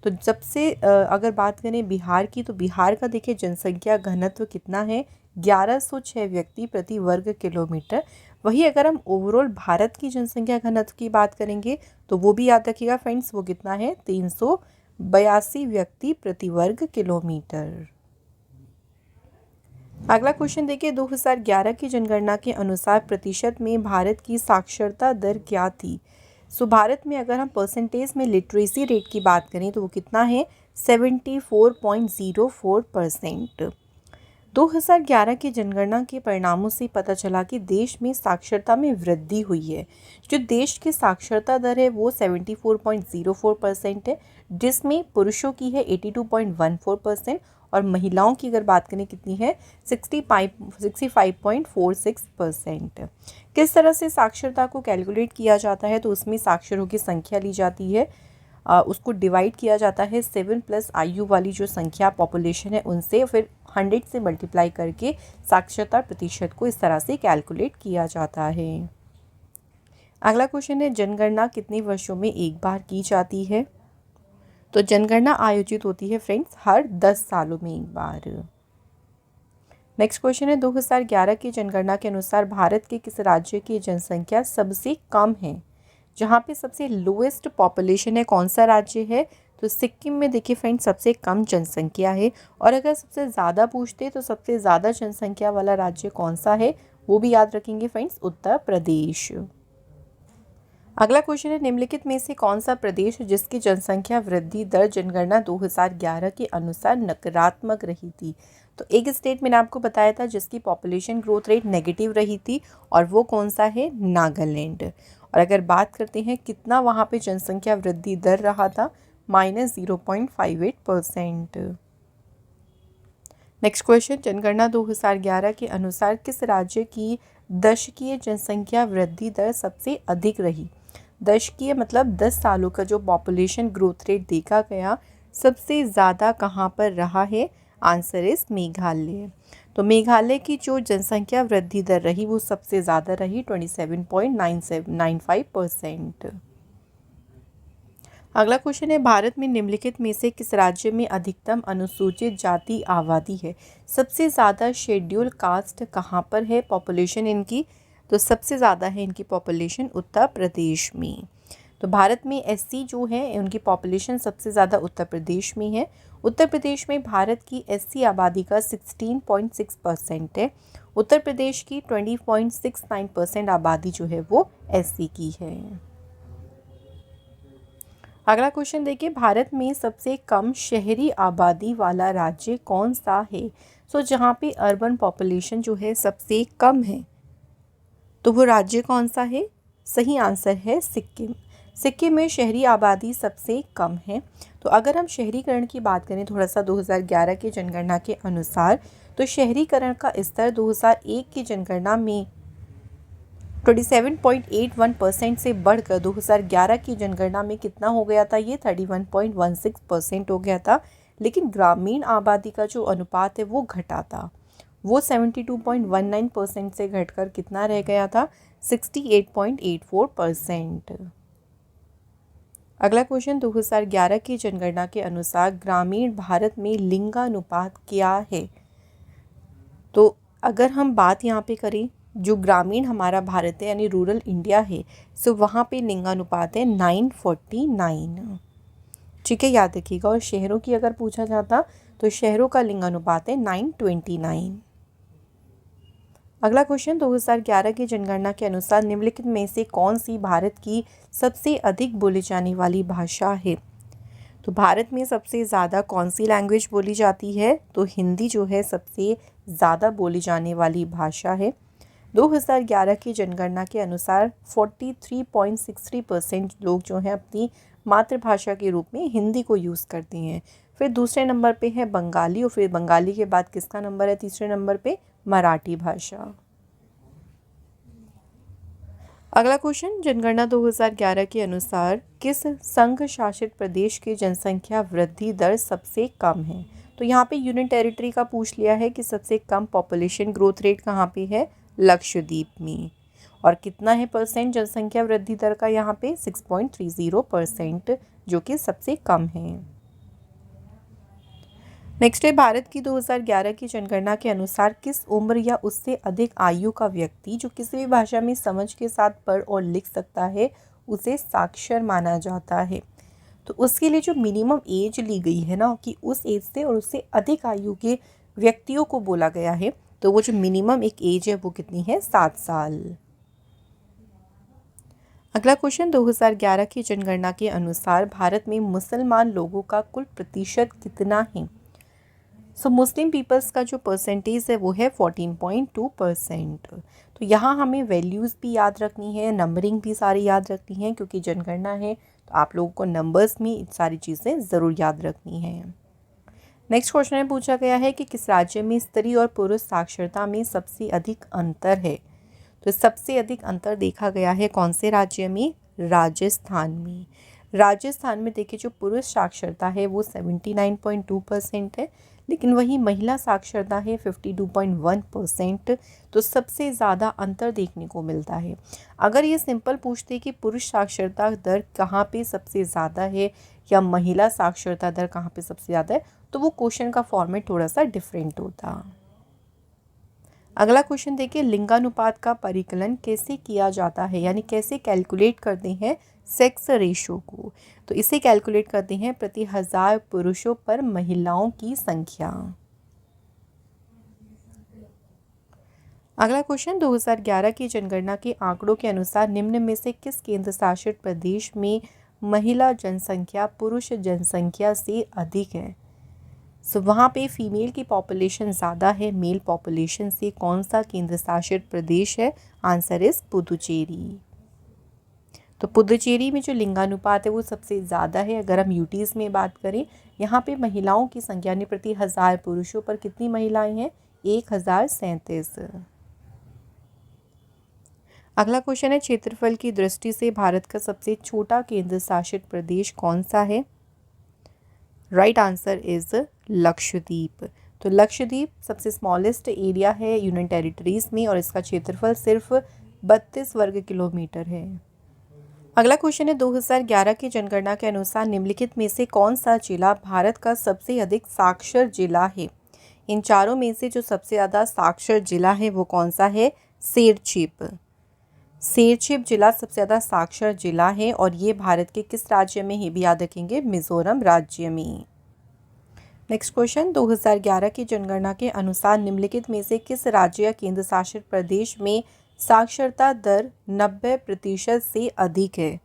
तो जब से अगर बात करें बिहार की, तो बिहार का देखिए जनसंख्या घनत्व कितना है? 1106 व्यक्ति प्रति वर्ग किलोमीटर। वही अगर हम ओवरऑल भारत की जनसंख्या घनत्व की बात करेंगे तो वो भी याद रखिएगा फ्रेंड्स, वो कितना है? 382 व्यक्ति प्रति वर्ग किलोमीटर। अगला क्वेश्चन देखिए, 2011 की जनगणना के अनुसार प्रतिशत में भारत की साक्षरता दर क्या थी? सो भारत में अगर हम परसेंटेज में लिटरेसी रेट की बात करें तो वो कितना है? 74.04%। 2011 की जनगणना के परिणामों से पता चला कि देश में साक्षरता में वृद्धि हुई है। जो देश की साक्षरता दर है वो 74.04% है, जिसमें पुरुषों की है 82.14% और महिलाओं की अगर बात करें कितनी है? 65.46%। किस तरह से साक्षरता को कैलकुलेट किया जाता है? तो उसमें साक्षरों की संख्या ली जाती है, उसको डिवाइड किया जाता है 7+ आयु वाली जो संख्या पॉपुलेशन है उनसे, फिर 100 से मल्टीप्लाई करके साक्षरता प्रतिशत को इस तरह से कैलकुलेट किया जाता है। अगला क्वेश्चन है, जनगणना कितने वर्षों में एक बार की जाती है? तो जनगणना आयोजित होती है फ्रेंड्स हर 10 सालों में एक बार। नेक्स्ट क्वेश्चन है, 2011 की जनगणना के अनुसार भारत के किस राज्य की जनसंख्या सबसे कम है? जहाँ पे सबसे लोएस्ट पॉपुलेशन है कौन सा राज्य है? तो सिक्किम में देखिए फ्रेंड्स सबसे कम जनसंख्या है। और अगर सबसे ज़्यादा पूछते तो सबसे ज़्यादा जनसंख्या वाला राज्य कौन सा है? वो भी याद रखेंगे फ्रेंड्स, उत्तर प्रदेश। अगला क्वेश्चन है, निम्नलिखित में से कौन सा प्रदेश है जिसकी जनसंख्या वृद्धि दर जनगणना 2011 के अनुसार नकारात्मक रही थी? तो एक स्टेट मैंने आपको बताया था जिसकी पॉपुलेशन ग्रोथ रेट नेगेटिव रही थी, और वो कौन सा है? नागालैंड। और अगर बात करते हैं कितना वहाँ पे जनसंख्या वृद्धि दर रहा था, -0.58%। नेक्स्ट क्वेश्चन, जनगणना 2011 के अनुसार किस राज्य की दशकीय जनसंख्या वृद्धि दर सबसे अधिक रही? दशकीय मतलब 10 सालों का जो पॉपुलेशन ग्रोथ रेट देखा गया, सबसे ज़्यादा कहाँ पर रहा है? आंसर इस मेघालय। तो मेघालय की जो जनसंख्या वृद्धि दर रही वो सबसे ज़्यादा रही, 27.95%। अगला क्वेश्चन है, भारत में निम्नलिखित में से किस राज्य में अधिकतम अनुसूचित जाति आबादी है? सबसे ज़्यादा शेड्यूल कास्ट कहाँ पर है पॉपुलेशन इनकी? तो सबसे ज़्यादा है इनकी पॉपुलेशन उत्तर प्रदेश में। तो भारत में एससी जो है उनकी पॉपुलेशन सबसे ज़्यादा उत्तर प्रदेश में है। उत्तर प्रदेश में भारत की एससी आबादी का 16.6% है। उत्तर प्रदेश की 20.69% आबादी जो है वो एससी की है। अगला क्वेश्चन देखिए, भारत में सबसे कम शहरी आबादी वाला राज्य कौन सा है? सो जहाँ पे अर्बन पॉपुलेशन जो है सबसे कम है, तो वो राज्य कौन सा है? सही आंसर है सिक्किम। सिक्किम में शहरी आबादी सबसे कम है। तो अगर हम शहरीकरण की बात करें थोड़ा सा 2011 की जनगणना के अनुसार, तो शहरीकरण का स्तर 2001 की जनगणना में 27.81% से बढ़कर 2011 की जनगणना में कितना हो गया था? ये 31.16% हो गया था। लेकिन ग्रामीण आबादी का जो अनुपात है वो घटा था, वो 72.19% से घटकर कितना रह गया था? 68.84%। अगला क्वेश्चन, 2011 की जनगणना के अनुसार ग्रामीण भारत में लिंगानुपात क्या है? तो अगर हम बात यहाँ पे करें, जो ग्रामीण हमारा भारत है यानी रूरल इंडिया है, सो वहाँ पे लिंगानुपात है 949। ठीक है, याद रखिएगा। और शहरों की अगर पूछा जाता तो शहरों का लिंगानुपात है 929। अगला क्वेश्चन, 2011 की जनगणना के अनुसार निम्नलिखित में से कौन सी भारत की सबसे अधिक बोली जाने वाली भाषा है? तो भारत में सबसे ज़्यादा कौन सी लैंग्वेज बोली जाती है? तो हिंदी जो है सबसे ज़्यादा बोली जाने वाली भाषा है। 2011 की जनगणना के अनुसार 43.63% लोग जो हैं अपनी मातृभाषा के रूप में हिंदी को यूज़ करते हैं। फिर दूसरे नंबर पे है बंगाली, और फिर बंगाली के बाद किसका नंबर है? तीसरे नंबर पे मराठी भाषा। अगला क्वेश्चन, जनगणना 2011 के अनुसार किस संघ शासित प्रदेश की जनसंख्या वृद्धि दर सबसे कम है? तो यहाँ पे यूनियन टेरिटरी का पूछ लिया है कि सबसे कम पॉपुलेशन ग्रोथ रेट कहाँ पे है? लक्षद्वीप में। और कितना है परसेंट जनसंख्या वृद्धि दर का? यहाँ पे 6.30%, जो कि सबसे कम है। नेक्स्ट है, भारत की 2011 की जनगणना के अनुसार किस उम्र या उससे अधिक आयु का व्यक्ति जो किसी भी भाषा में समझ के साथ पढ़ और लिख सकता है उसे साक्षर माना जाता है? तो उसके लिए जो मिनिमम एज ली गई है ना, कि उस एज से और उससे अधिक आयु के व्यक्तियों को बोला गया है, तो वो जो मिनिमम एक एज है वो कितनी है? 7 साल। अगला क्वेश्चन, 2011 की जनगणना के अनुसार भारत में मुसलमान लोगों का कुल प्रतिशत कितना है? सो मुस्लिम पीपल्स का जो परसेंटेज है वो है 14.2%। तो यहाँ हमें वैल्यूज़ भी याद रखनी है, नंबरिंग भी सारी याद रखनी है, क्योंकि जनगणना है तो आप लोगों को नंबर्स में सारी चीज़ें ज़रूर याद रखनी है। नेक्स्ट क्वेश्चन में पूछा गया है कि किस राज्य में स्त्री और पुरुष साक्षरता में सबसे अधिक अंतर है? तो सबसे अधिक अंतर देखा गया है कौन से राज्य में? राजस्थान में। राजस्थान में देखिए जो पुरुष साक्षरता है वो 79.2% है, लेकिन वही महिला साक्षरता है 52.1%। तो सबसे ज़्यादा अंतर देखने को मिलता है। अगर ये सिंपल पूछते कि पुरुष साक्षरता दर कहाँ पे सबसे ज़्यादा है या महिला साक्षरता दर कहाँ पे सबसे ज़्यादा है, तो वो क्वेश्चन का फॉर्मेट थोड़ा सा डिफरेंट होता। अगला क्वेश्चन देखिए, लिंगानुपात का परिकलन कैसे किया जाता है, यानी कैसे कैलकुलेट करते हैं सेक्स रेशो को? तो इसे कैलकुलेट करते हैं प्रति 1000 पुरुषों पर महिलाओं की संख्या। अगला क्वेश्चन, 2011 की जनगणना के आंकड़ों के अनुसार निम्न में से किस केंद्र शासित प्रदेश में महिला जनसंख्या पुरुष जनसंख्या से अधिक है? वहाँ पे फीमेल की पॉपुलेशन ज़्यादा है मेल पॉपुलेशन से। कौन सा केंद्र शासित प्रदेश है? Answer is Puducherry. तो पुदुचेरी में जो लिंगानुपात है वो सबसे ज़्यादा है। अगर हम यूटीज़ में बात करें, यहाँ पे महिलाओं की संख्या यानी प्रति 1000 पुरुषों पर कितनी महिलाएं हैं? 1037। अगला क्वेश्चन है, क्षेत्रफल की दृष्टि से भारत का सबसे छोटा केंद्र शासित प्रदेश कौन सा है? Right answer is Lakshadweep. तो लक्षद्वीप सबसे स्मॉलेस्ट एरिया है यूनियन टेरिटरीज में और इसका क्षेत्रफल सिर्फ 32 वर्ग किलोमीटर है। अगला क्वेश्चन है, 2011 की जनगणना के अनुसार निम्नलिखित में से कौन सा जिला भारत का सबसे अधिक साक्षर जिला है? इन चारों में से जो सबसे ज़्यादा साक्षर जिला है वो कौन सा है? शेरछिप। शेरछिप जिला सबसे ज़्यादा साक्षर जिला है और ये भारत के किस राज्य में है? भी याद रखेंगे, मिजोरम राज्य में। नेक्स्ट क्वेश्चन, 2011 की जनगणना के अनुसार निम्नलिखित में से किस राज्य या केंद्र शासित प्रदेश में साक्षरता दर 90% से अधिक है?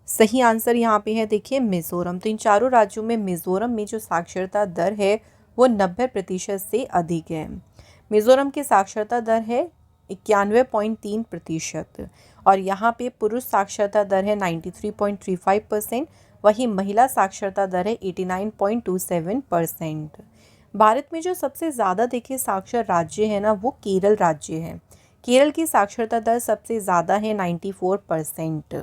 सही आंसर यहाँ पे है, देखिए, मिजोरम। तो इन चारों राज्यों में मिजोरम में जो साक्षरता दर है वो 90% से अधिक है। मिजोरम की साक्षरता दर है 91.3% और यहाँ पे पुरुष साक्षरता दर है 93.35%, वहीं महिला साक्षरता दर है 89.27%। भारत में जो सबसे ज़्यादा देखिए साक्षर राज्य है ना वो केरल राज्य है। केरल की साक्षरता दर सबसे ज़्यादा है 94%।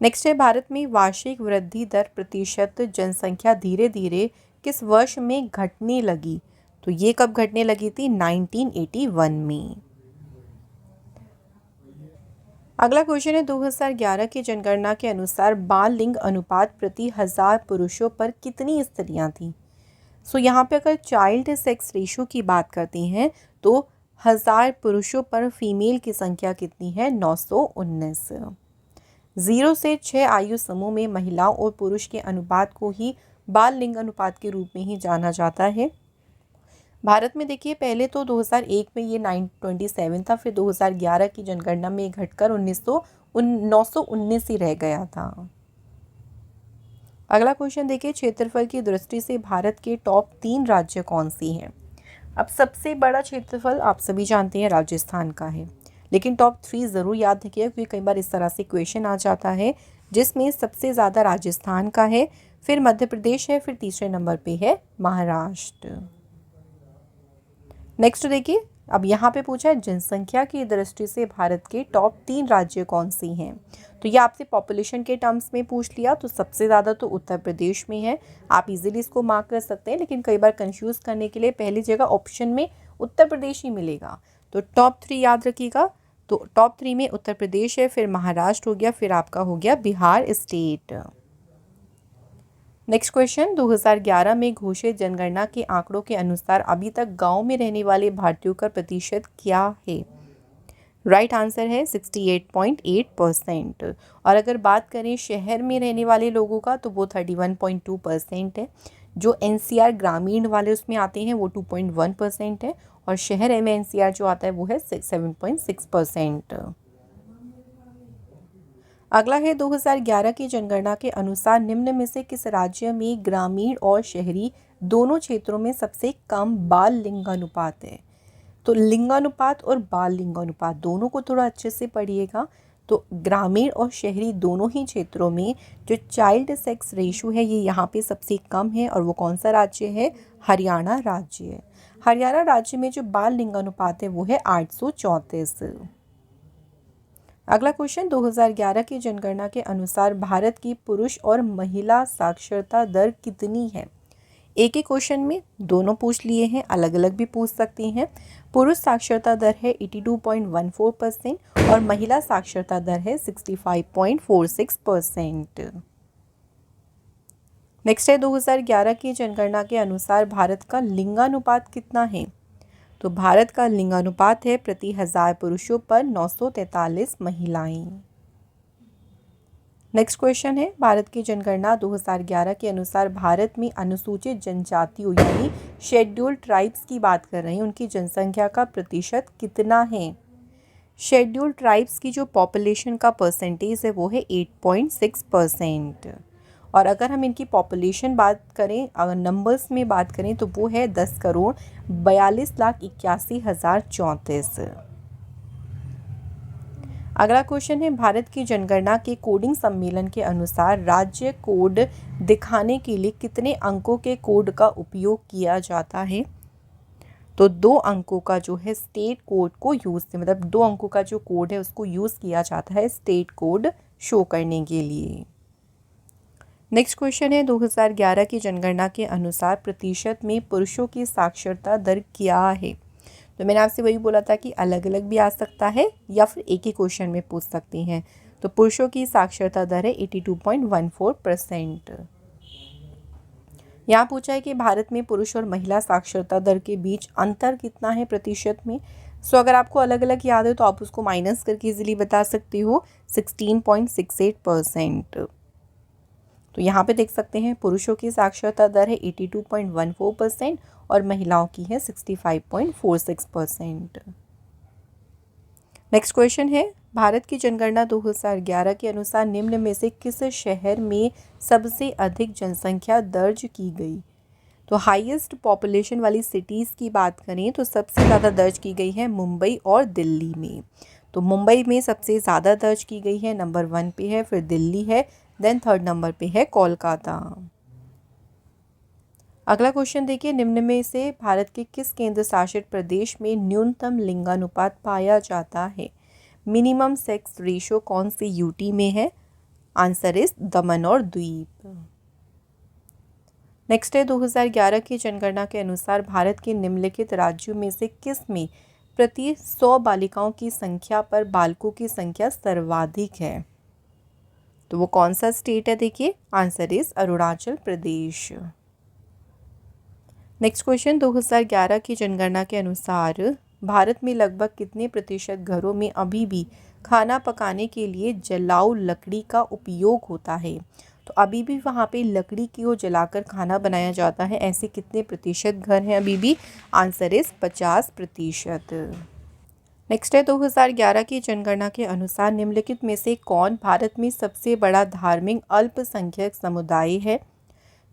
नेक्स्ट है, भारत में वार्षिक वृद्धि दर प्रतिशत जनसंख्या धीरे धीरे किस वर्ष में घटने लगी? तो ये कब घटने लगी थी? 1981 में। अगला क्वेश्चन है, 2011 की जनगणना के अनुसार बाल लिंग अनुपात प्रति 1000 पुरुषों पर कितनी स्त्रियां थीं? यहाँ पे अगर चाइल्ड सेक्स रेशो की बात करती हैं तो 1000 पुरुषों पर फीमेल की संख्या कितनी है? 919। 0 से 6 आयु समूह में महिलाओं और पुरुष के अनुपात को ही बाल लिंग अनुपात के रूप में ही जाना जाता है। भारत में देखिए पहले तो 2001 में ये 927 था, फिर 2011 की जनगणना में घटकर 919 ही रह गया था। अगला क्वेश्चन देखिए, क्षेत्रफल की दृष्टि से भारत के टॉप 3 राज्य कौन सी हैं? अब सबसे बड़ा क्षेत्रफल आप सभी जानते हैं राजस्थान का है, लेकिन टॉप 3 ज़रूर याद रखिएगा क्योंकि कई बार इस तरह से क्वेश्चन आ जाता है जिसमें सबसे ज़्यादा राजस्थान का है, फिर मध्य प्रदेश है, फिर तीसरे नंबर पे है महाराष्ट्र। नेक्स्ट देखिए, अब यहाँ पे पूछा है जनसंख्या की दृष्टि से भारत के टॉप 3 राज्य कौन सी हैं? तो ये आपसे पॉपुलेशन के टर्म्स में पूछ लिया तो सबसे ज़्यादा तो उत्तर प्रदेश में है। आप इजीली इसको मार्क कर सकते हैं, लेकिन कई बार कंफ्यूज करने के लिए पहली जगह ऑप्शन में उत्तर प्रदेश ही मिलेगा। तो टॉप 3 याद रखिएगा। तो टॉप 3 में उत्तर प्रदेश है, फिर महाराष्ट्र हो गया, फिर आपका हो गया बिहार स्टेट। नेक्स्ट क्वेश्चन, 2011 में घोषित जनगणना के आंकड़ों के अनुसार अभी तक गांव में रहने वाले भारतीयों का प्रतिशत क्या है? राइट आंसर है 68.8%। और अगर बात करें शहर में रहने वाले लोगों का तो वो 31.2% है। जो एनसीआर ग्रामीण वाले उसमें आते हैं वो 2.1% है और शहर में एनसीआर जो आता है वो है 7.6%। अगला है, 2011 की जनगणना के अनुसार निम्न में से किस राज्य में ग्रामीण और शहरी दोनों क्षेत्रों में सबसे कम बाल लिंगानुपात है? तो लिंगानुपात और बाल लिंगानुपात दोनों को थोड़ा अच्छे से पढ़िएगा। तो ग्रामीण और शहरी दोनों ही क्षेत्रों में जो चाइल्ड सेक्स रेशो है ये यहाँ पे सबसे कम है और वो कौन सा राज्य है? हरियाणा राज्य है। हरियाणा राज्य में जो बाल लिंगानुपात है वो है 834। अगला क्वेश्चन, 2011 की जनगणना के अनुसार भारत की पुरुष और महिला साक्षरता दर कितनी है? एक ही क्वेश्चन में दोनों पूछ लिए हैं, अलग अलग भी पूछ सकती हैं। पुरुष साक्षरता दर है 82.14% और महिला साक्षरता दर है 65.46%। नेक्स्ट है, 2011 की जनगणना के अनुसार भारत का लिंगानुपात कितना है? तो भारत का लिंगानुपात है प्रति 1000 पुरुषों पर 943 महिलाएं। नेक्स्ट क्वेश्चन है, भारत की जनगणना 2011 के अनुसार भारत में अनुसूचित जनजातियों यानी शेड्यूल्ड ट्राइब्स की बात कर रहे हैं, उनकी जनसंख्या का प्रतिशत कितना है? शेड्यूल्ड ट्राइब्स की जो पॉपुलेशन का परसेंटेज है वो है 8.6%। और अगर हम इनकी पॉपुलेशन बात करें, अगर नंबर्स में बात करें तो वो है 10,42,81,034। अगला क्वेश्चन है, भारत की जनगणना के कोडिंग सम्मेलन के अनुसार राज्य कोड दिखाने के लिए कितने अंकों के कोड का उपयोग किया जाता है? तो 2 अंकों का जो है स्टेट कोड को यूज़, मतलब 2 अंकों का जो कोड है उसको यूज़ किया जाता है स्टेट कोड शो करने के लिए। नेक्स्ट क्वेश्चन है, 2011 की जनगणना के अनुसार प्रतिशत में पुरुषों की साक्षरता दर क्या है? तो मैंने आपसे वही बोला था कि अलग अलग भी आ सकता है या फिर एक ही क्वेश्चन में पूछ सकते हैं। तो पुरुषों की साक्षरता दर है 82.14%। यहाँ पूछा है कि भारत में पुरुष और महिला साक्षरता दर के बीच अंतर कितना है प्रतिशत में। सो अगर आपको अलग अलग याद है तो आप उसको माइनस करके इजीली बता सकते हो, 16.68%। तो यहाँ पे देख सकते हैं पुरुषों की साक्षरता दर है 82.14% और महिलाओं की है 65.46%। नेक्स्ट क्वेश्चन है, भारत की जनगणना 2011 के अनुसार निम्न में से किस शहर में सबसे अधिक जनसंख्या दर्ज की गई? तो हाईएस्ट पॉपुलेशन वाली सिटीज़ की बात करें तो सबसे ज़्यादा दर्ज की गई है मुंबई और दिल्ली में। तो मुंबई में सबसे ज़्यादा दर्ज की गई है, नंबर 1 पे है, फिर दिल्ली है, देन 3rd नंबर पे है कोलकाता। अगला क्वेश्चन देखिए, निम्न में से भारत के किस केंद्र शासित प्रदेश में न्यूनतम लिंगानुपात पाया जाता है? मिनिमम सेक्स रेशियो कौन से यूटी में है? आंसर इज दमन और द्वीप। नेक्स्ट है, 2011 की जनगणना के अनुसार भारत के निम्नलिखित राज्यों में से किस में प्रति 100 बालिकाओं की संख्या पर बालकों की संख्या सर्वाधिक है? तो वो कौन सा स्टेट है? देखिए, answer is Arunachal Pradesh. Next question, 2011 की जनगणना के अनुसार भारत में लगभग कितने प्रतिशत घरों में अभी भी खाना पकाने के लिए जलाऊ लकड़ी का उपयोग होता है? तो अभी भी वहाँ पे लकड़ी को जलाकर खाना बनाया जाता है, ऐसे कितने प्रतिशत घर हैं अभी भी? Answer is 50%। नेक्स्ट है, 2011 की जनगणना के अनुसार निम्नलिखित में से कौन भारत में सबसे बड़ा धार्मिक अल्पसंख्यक समुदाय है?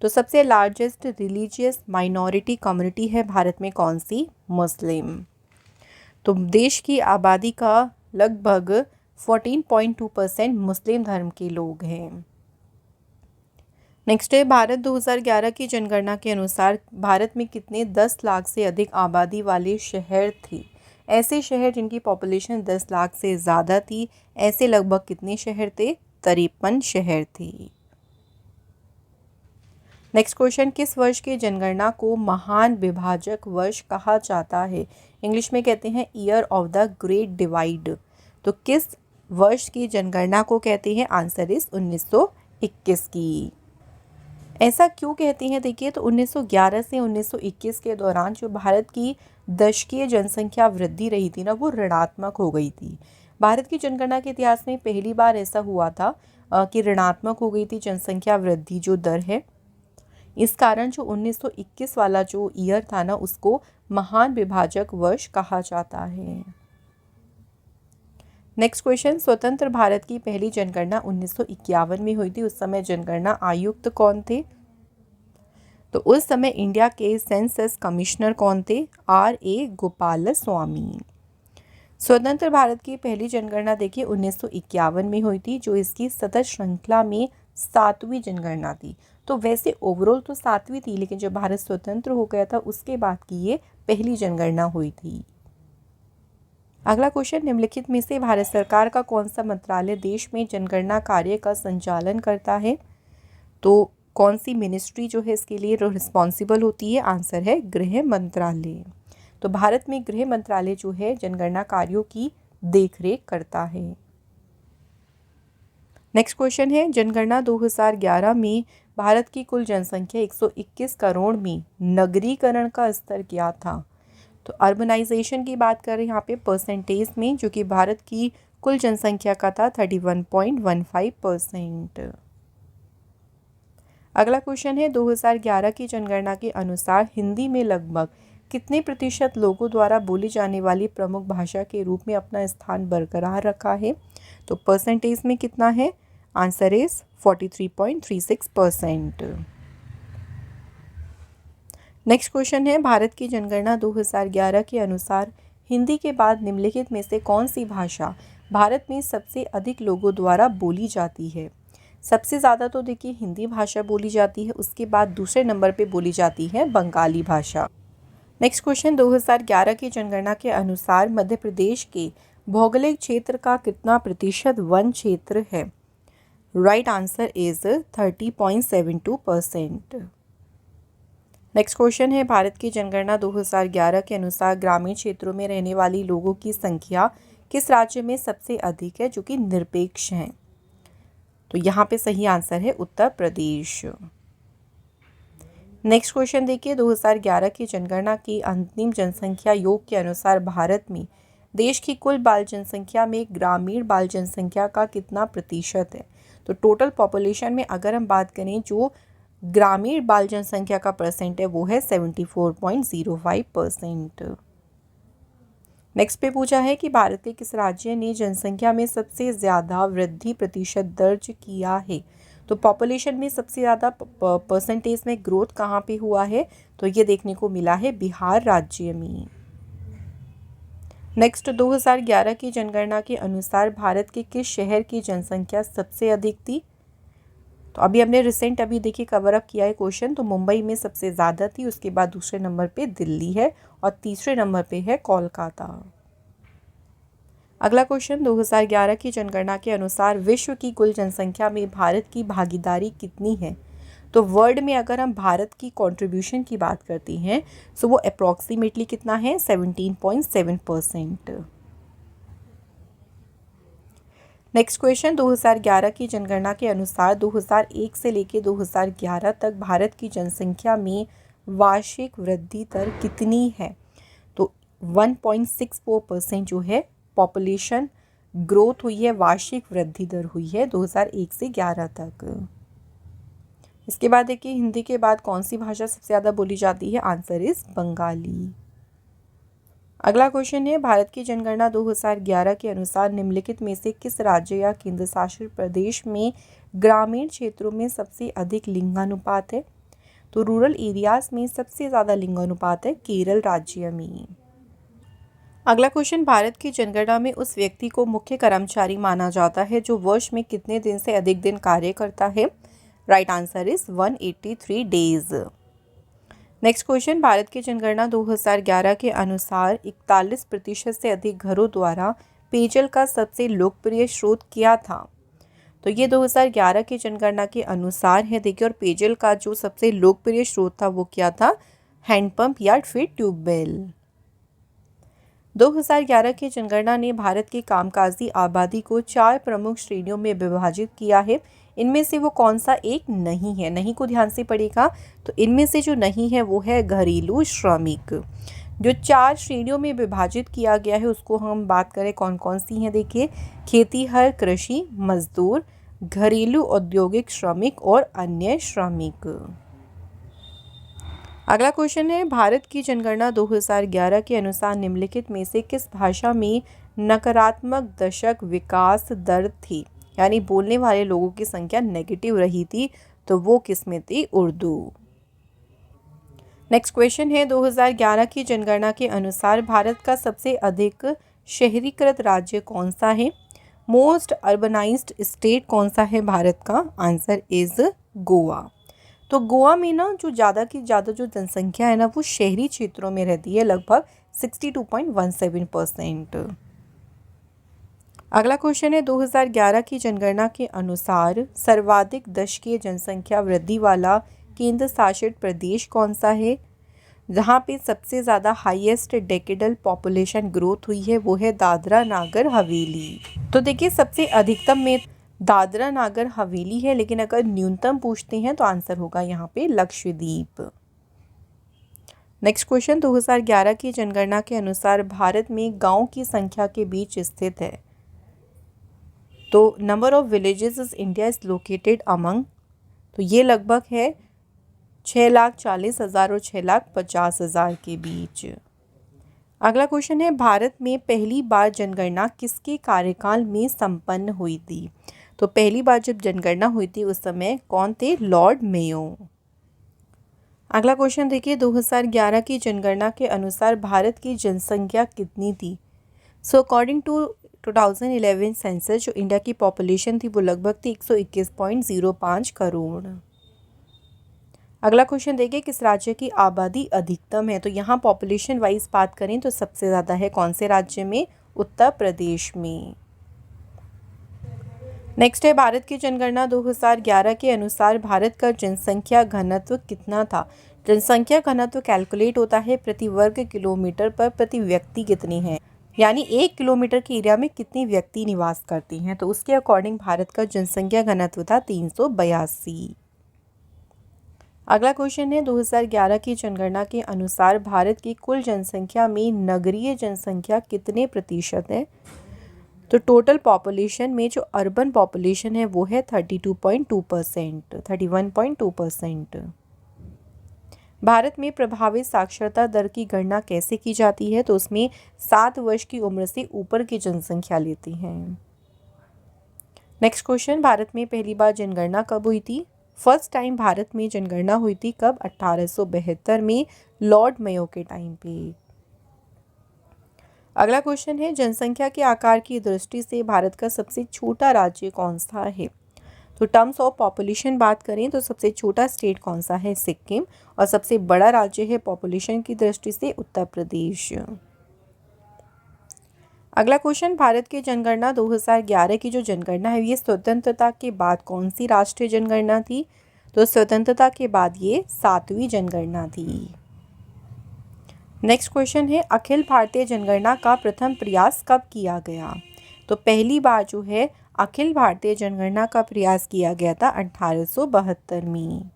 तो सबसे लार्जेस्ट रिलीजियस माइनॉरिटी कम्युनिटी है भारत में कौन सी? मुस्लिम। तो देश की आबादी का लगभग 14.2% मुस्लिम धर्म के लोग हैं। नेक्स्ट है, भारत 2011 की जनगणना के अनुसार भारत में कितने 10 लाख से अधिक आबादी वाले शहर थे? ऐसे शहर जिनकी पॉपुलेशन 10 लाख से ज़्यादा थी, ऐसे लगभग कितने शहर थे? 53 शहर थे। नेक्स्ट क्वेश्चन, किस वर्ष की जनगणना को महान विभाजक वर्ष कहा जाता है? इंग्लिश में कहते हैं year of the great divide. तो किस वर्ष की जनगणना को कहते हैं? आंसर इज 1921 की। ऐसा क्यों कहते हैं? देखिए, तो 1911 से 1921 के दौरान जो भारत की दशकीय जनसंख्या वृद्धि रही थी ना, वो ऋणात्मक हो गई थी। भारत की जनगणना के इतिहास में पहली बार ऐसा हुआ था कि ऋणात्मक हो गई थी जनसंख्या वृद्धि जो दर है। इस कारण जो 1921 वाला जो ईयर था ना, उसको महान विभाजक वर्ष कहा जाता है। नेक्स्ट क्वेश्चन, स्वतंत्र भारत की पहली जनगणना 1951 में हुई थी। उस समय जनगणना आयुक्त कौन थे? तो उस समय इंडिया के सेंसस कमिश्नर कौन थे? R.A. गोपाल स्वामी। स्वतंत्र भारत की पहली जनगणना देखिए 1951 में हुई थी, जो इसकी सतत श्रृंखला में 7वीं जनगणना थी। तो वैसे ओवरऑल तो 7वीं थी, लेकिन जब भारत स्वतंत्र हो गया था उसके बाद की ये पहली जनगणना हुई थी। अगला क्वेश्चन, निम्नलिखित में से भारत सरकार का कौन सा मंत्रालय देश में जनगणना कार्य का संचालन करता है? तो कौन सी मिनिस्ट्री जो है इसके लिए रिस्पॉन्सिबल होती है? आंसर है गृह मंत्रालय। तो भारत में गृह मंत्रालय जो है जनगणना कार्यों की देखरेख करता है। नेक्स्ट क्वेश्चन है, जनगणना 2011 में भारत की कुल जनसंख्या 121 करोड़ में नगरीकरण का स्तर क्या था? तो अर्बनाइजेशन की बात करें यहाँ पे परसेंटेज में, जो कि भारत की कुल जनसंख्या का था 31.15%। अगला क्वेश्चन है 2011 की जनगणना के अनुसार हिंदी में लगभग कितने प्रतिशत लोगों द्वारा बोली जाने वाली प्रमुख भाषा के रूप में अपना स्थान बरकरार रखा है? तो परसेंटेज में कितना है? Answer is 43.36%। नेक्स्ट क्वेश्चन है भारत की जनगणना 2011 के अनुसार हिंदी के बाद निम्नलिखित में से कौन सी भाषा भारत में सबसे अधिक लोगों द्वारा बोली जाती है? सबसे ज़्यादा तो देखिए हिंदी भाषा बोली जाती है, उसके बाद दूसरे नंबर पे बोली जाती है बंगाली भाषा। नेक्स्ट क्वेश्चन 2011 की जनगणना के अनुसार मध्य प्रदेश के भौगोलिक क्षेत्र का कितना प्रतिशत वन क्षेत्र है? Right answer is 30.72%। Next question है भारत की जनगणना 2011 के अनुसार ग्रामीण क्षेत्रों में रहने वाली लोगों की संख्या किस राज्य में सबसे अधिक है, जो कि निरपेक्ष हैं? तो यहाँ पे सही आंसर है उत्तर प्रदेश। नेक्स्ट क्वेश्चन देखिए 2011 की जनगणना की अंतिम जनसंख्या योग के अनुसार भारत में देश की कुल बाल जनसंख्या में ग्रामीण बाल जनसंख्या का कितना प्रतिशत है? तो टोटल पॉपुलेशन में अगर हम बात करें जो ग्रामीण बाल जनसंख्या का परसेंट है वो है 74.05%। नेक्स्ट पे पूछा है कि भारत के किस राज्य ने जनसंख्या में सबसे ज़्यादा वृद्धि प्रतिशत दर्ज किया है? तो पॉपुलेशन में सबसे ज़्यादा परसेंटेज में ग्रोथ कहाँ पे हुआ है? तो ये देखने को मिला है बिहार राज्य में। नेक्स्ट 2011 की जनगणना के अनुसार भारत के किस शहर की जनसंख्या सबसे अधिक थी? तो अभी हमने रिसेंट देखिए कवर अप किया है क्वेश्चन, तो मुंबई में सबसे ज़्यादा थी, उसके बाद दूसरे नंबर पे दिल्ली है और तीसरे नंबर पे है कोलकाता। अगला क्वेश्चन 2011 की जनगणना के अनुसार विश्व की कुल जनसंख्या में भारत की भागीदारी कितनी है? तो वर्ल्ड में अगर हम भारत की कंट्रीब्यूशन की बात करते हैं तो वो अप्रॉक्सीमेटली कितना है? 17.7%। नेक्स्ट क्वेश्चन 2011 की जनगणना के अनुसार 2001 से लेकर 2011 तक भारत की जनसंख्या में वार्षिक वृद्धि दर कितनी है? तो 1.64% जो है पॉपुलेशन ग्रोथ हुई है, वार्षिक वृद्धि दर हुई है 2001 से 11 तक। इसके बाद देखिए हिंदी के बाद कौन सी भाषा सबसे ज़्यादा बोली जाती है? Answer is Bengali. अगला क्वेश्चन है भारत की जनगणना 2011 के अनुसार निम्नलिखित में से किस राज्य या केंद्र शासित प्रदेश में ग्रामीण क्षेत्रों में सबसे अधिक लिंगानुपात है? तो रूरल एरियाज में सबसे ज़्यादा लिंगानुपात है केरल राज्य में। अगला क्वेश्चन भारत की जनगणना में उस व्यक्ति को मुख्य कर्मचारी माना जाता है जो वर्ष में कितने दिन से अधिक दिन कार्य करता है? Right answer is 183 days. Next question Bharat की जनगणना 2011 के अनुसार 41% से अधिक घरों द्वारा पेयजल का सबसे लोकप्रिय स्रोत क्या था? तो ये 2011 की जनगणना के अनुसार है देखिए, और पेयजल का जो सबसे लोकप्रिय स्रोत था वो क्या था? हैंडपंप या फिर ट्यूबवेल। 2011 की जनगणना ने भारत की कामकाजी आबादी को 4 प्रमुख श्रेणियों में विभाजित किया है। इनमें से वो कौन सा एक नहीं है? नहीं को ध्यान से पढ़ेगा। तो इनमें से जो नहीं है वो है घरेलू श्रमिक। जो 4 श्रेणियों में विभाजित किया गया है उसको हम बात करें कौन कौन सी हैं देखिए, खेतीहर कृषि मजदूर, घरेलू औद्योगिक श्रमिक और अन्य श्रमिक। अगला क्वेश्चन है भारत की जनगणना 2011 के अनुसार निम्नलिखित में से किस भाषा में नकारात्मक दशक विकास दर थी? यानी बोलने वाले लोगों की संख्या नेगेटिव रही थी, तो वो किस में थी? उर्दू। नेक्स्ट क्वेश्चन है 2011 की जनगणना के अनुसार भारत का सबसे अधिक शहरीकृत राज्य कौन सा है? मोस्ट अर्बनाइज्ड स्टेट कौन सा है भारत का? Answer is Goa. तो गोवा में ना जो ज़्यादा की ज़्यादा जो जनसंख्या है ना वो शहरी क्षेत्रों में रहती है, लगभग 62.17%। अगला क्वेश्चन है 2011 की जनगणना के अनुसार सर्वाधिक दशकीय जनसंख्या वृद्धि वाला केंद्र शासित प्रदेश कौन सा है? जहाँ पे सबसे ज़्यादा हाईएस्ट डेकेडल पॉपुलेशन ग्रोथ हुई है वो है दादरा नागर हवेली। तो देखिए सबसे अधिकतम में दादरा नागर हवेली है, लेकिन अगर न्यूनतम पूछते हैं तो आंसर होगा यहाँ पे लक्षद्वीप। नेक्स्ट क्वेश्चन 2011 की जनगणना के अनुसार भारत में गांव की संख्या के बीच स्थित है। तो number of villages is India is located among, तो ये लगभग है 6,40,000 और 6,50,000 के बीच। अगला क्वेश्चन है, भारत में पहली बार जनगणना किसके कार्यकाल में संपन्न हुई थी? तो पहली बार जब जनगणना हुई थी उस समय कौन थे? Lord Mayo. अगला क्वेश्चन देखिए, 2011 की जनगणना के अनुसार भारत की जनसंख्या कितनी थी? सो अकॉर्डिंग टू 2011 सेंसस जो इंडिया की पॉपुलेशन थी वो लगभग थी 121.05 करोड़। अगला क्वेश्चन देखिए, किस राज्य की आबादी अधिकतम है? तो यहाँ पॉपुलेशन वाइज बात करें तो सबसे ज़्यादा है कौन से राज्य में? उत्तर प्रदेश में। नेक्स्ट है, भारत की जनगणना 2011 के अनुसार भारत का जनसंख्या घनत्व कितना था? जनसंख्या घनत्व कैलकुलेट होता है प्रति वर्ग किलोमीटर पर प्रति व्यक्ति कितनी है, यानी 1 किलोमीटर के एरिया में कितनी व्यक्ति निवास करती हैं। तो उसके अकॉर्डिंग भारत का जनसंख्या घनत्व था 382। अगला क्वेश्चन है, 2011 की जनगणना के अनुसार भारत की कुल जनसंख्या में नगरीय जनसंख्या कितने प्रतिशत है? तो टोटल पॉपुलेशन में जो अर्बन पॉपुलेशन है वो है 32.2%, 31.2%। भारत में प्रभावित साक्षरता दर की गणना कैसे की जाती है? तो उसमें 7 वर्ष की उम्र से ऊपर की जनसंख्या लेती हैं। नेक्स्ट क्वेश्चन, भारत में पहली बार जनगणना कब हुई थी? फर्स्ट टाइम भारत में जनगणना हुई थी कब? 1872 में, लॉर्ड मेयो के टाइम पे। अगला क्वेश्चन है, जनसंख्या के आकार की दृष्टि से भारत का सबसे छोटा राज्य कौन सा है? तो टर्म्स ऑफ पॉपुलेशन बात करें तो सबसे छोटा स्टेट कौन सा है? सिक्किम। और सबसे बड़ा राज्य है पॉपुलेशन की दृष्टि से उत्तर प्रदेश। अगला क्वेश्चन, भारत की जनगणना 2011 की जो जनगणना है ये स्वतंत्रता के बाद कौन सी राष्ट्रीय जनगणना थी? तो स्वतंत्रता के बाद ये 7वीं जनगणना थी। नेक्स्ट क्वेश्चन है, अखिल भारतीय जनगणना का प्रथम प्रयास कब किया गया? तो पहली बार जो है अखिल भारतीय जनगणना का प्रयास किया गया था 1872 में।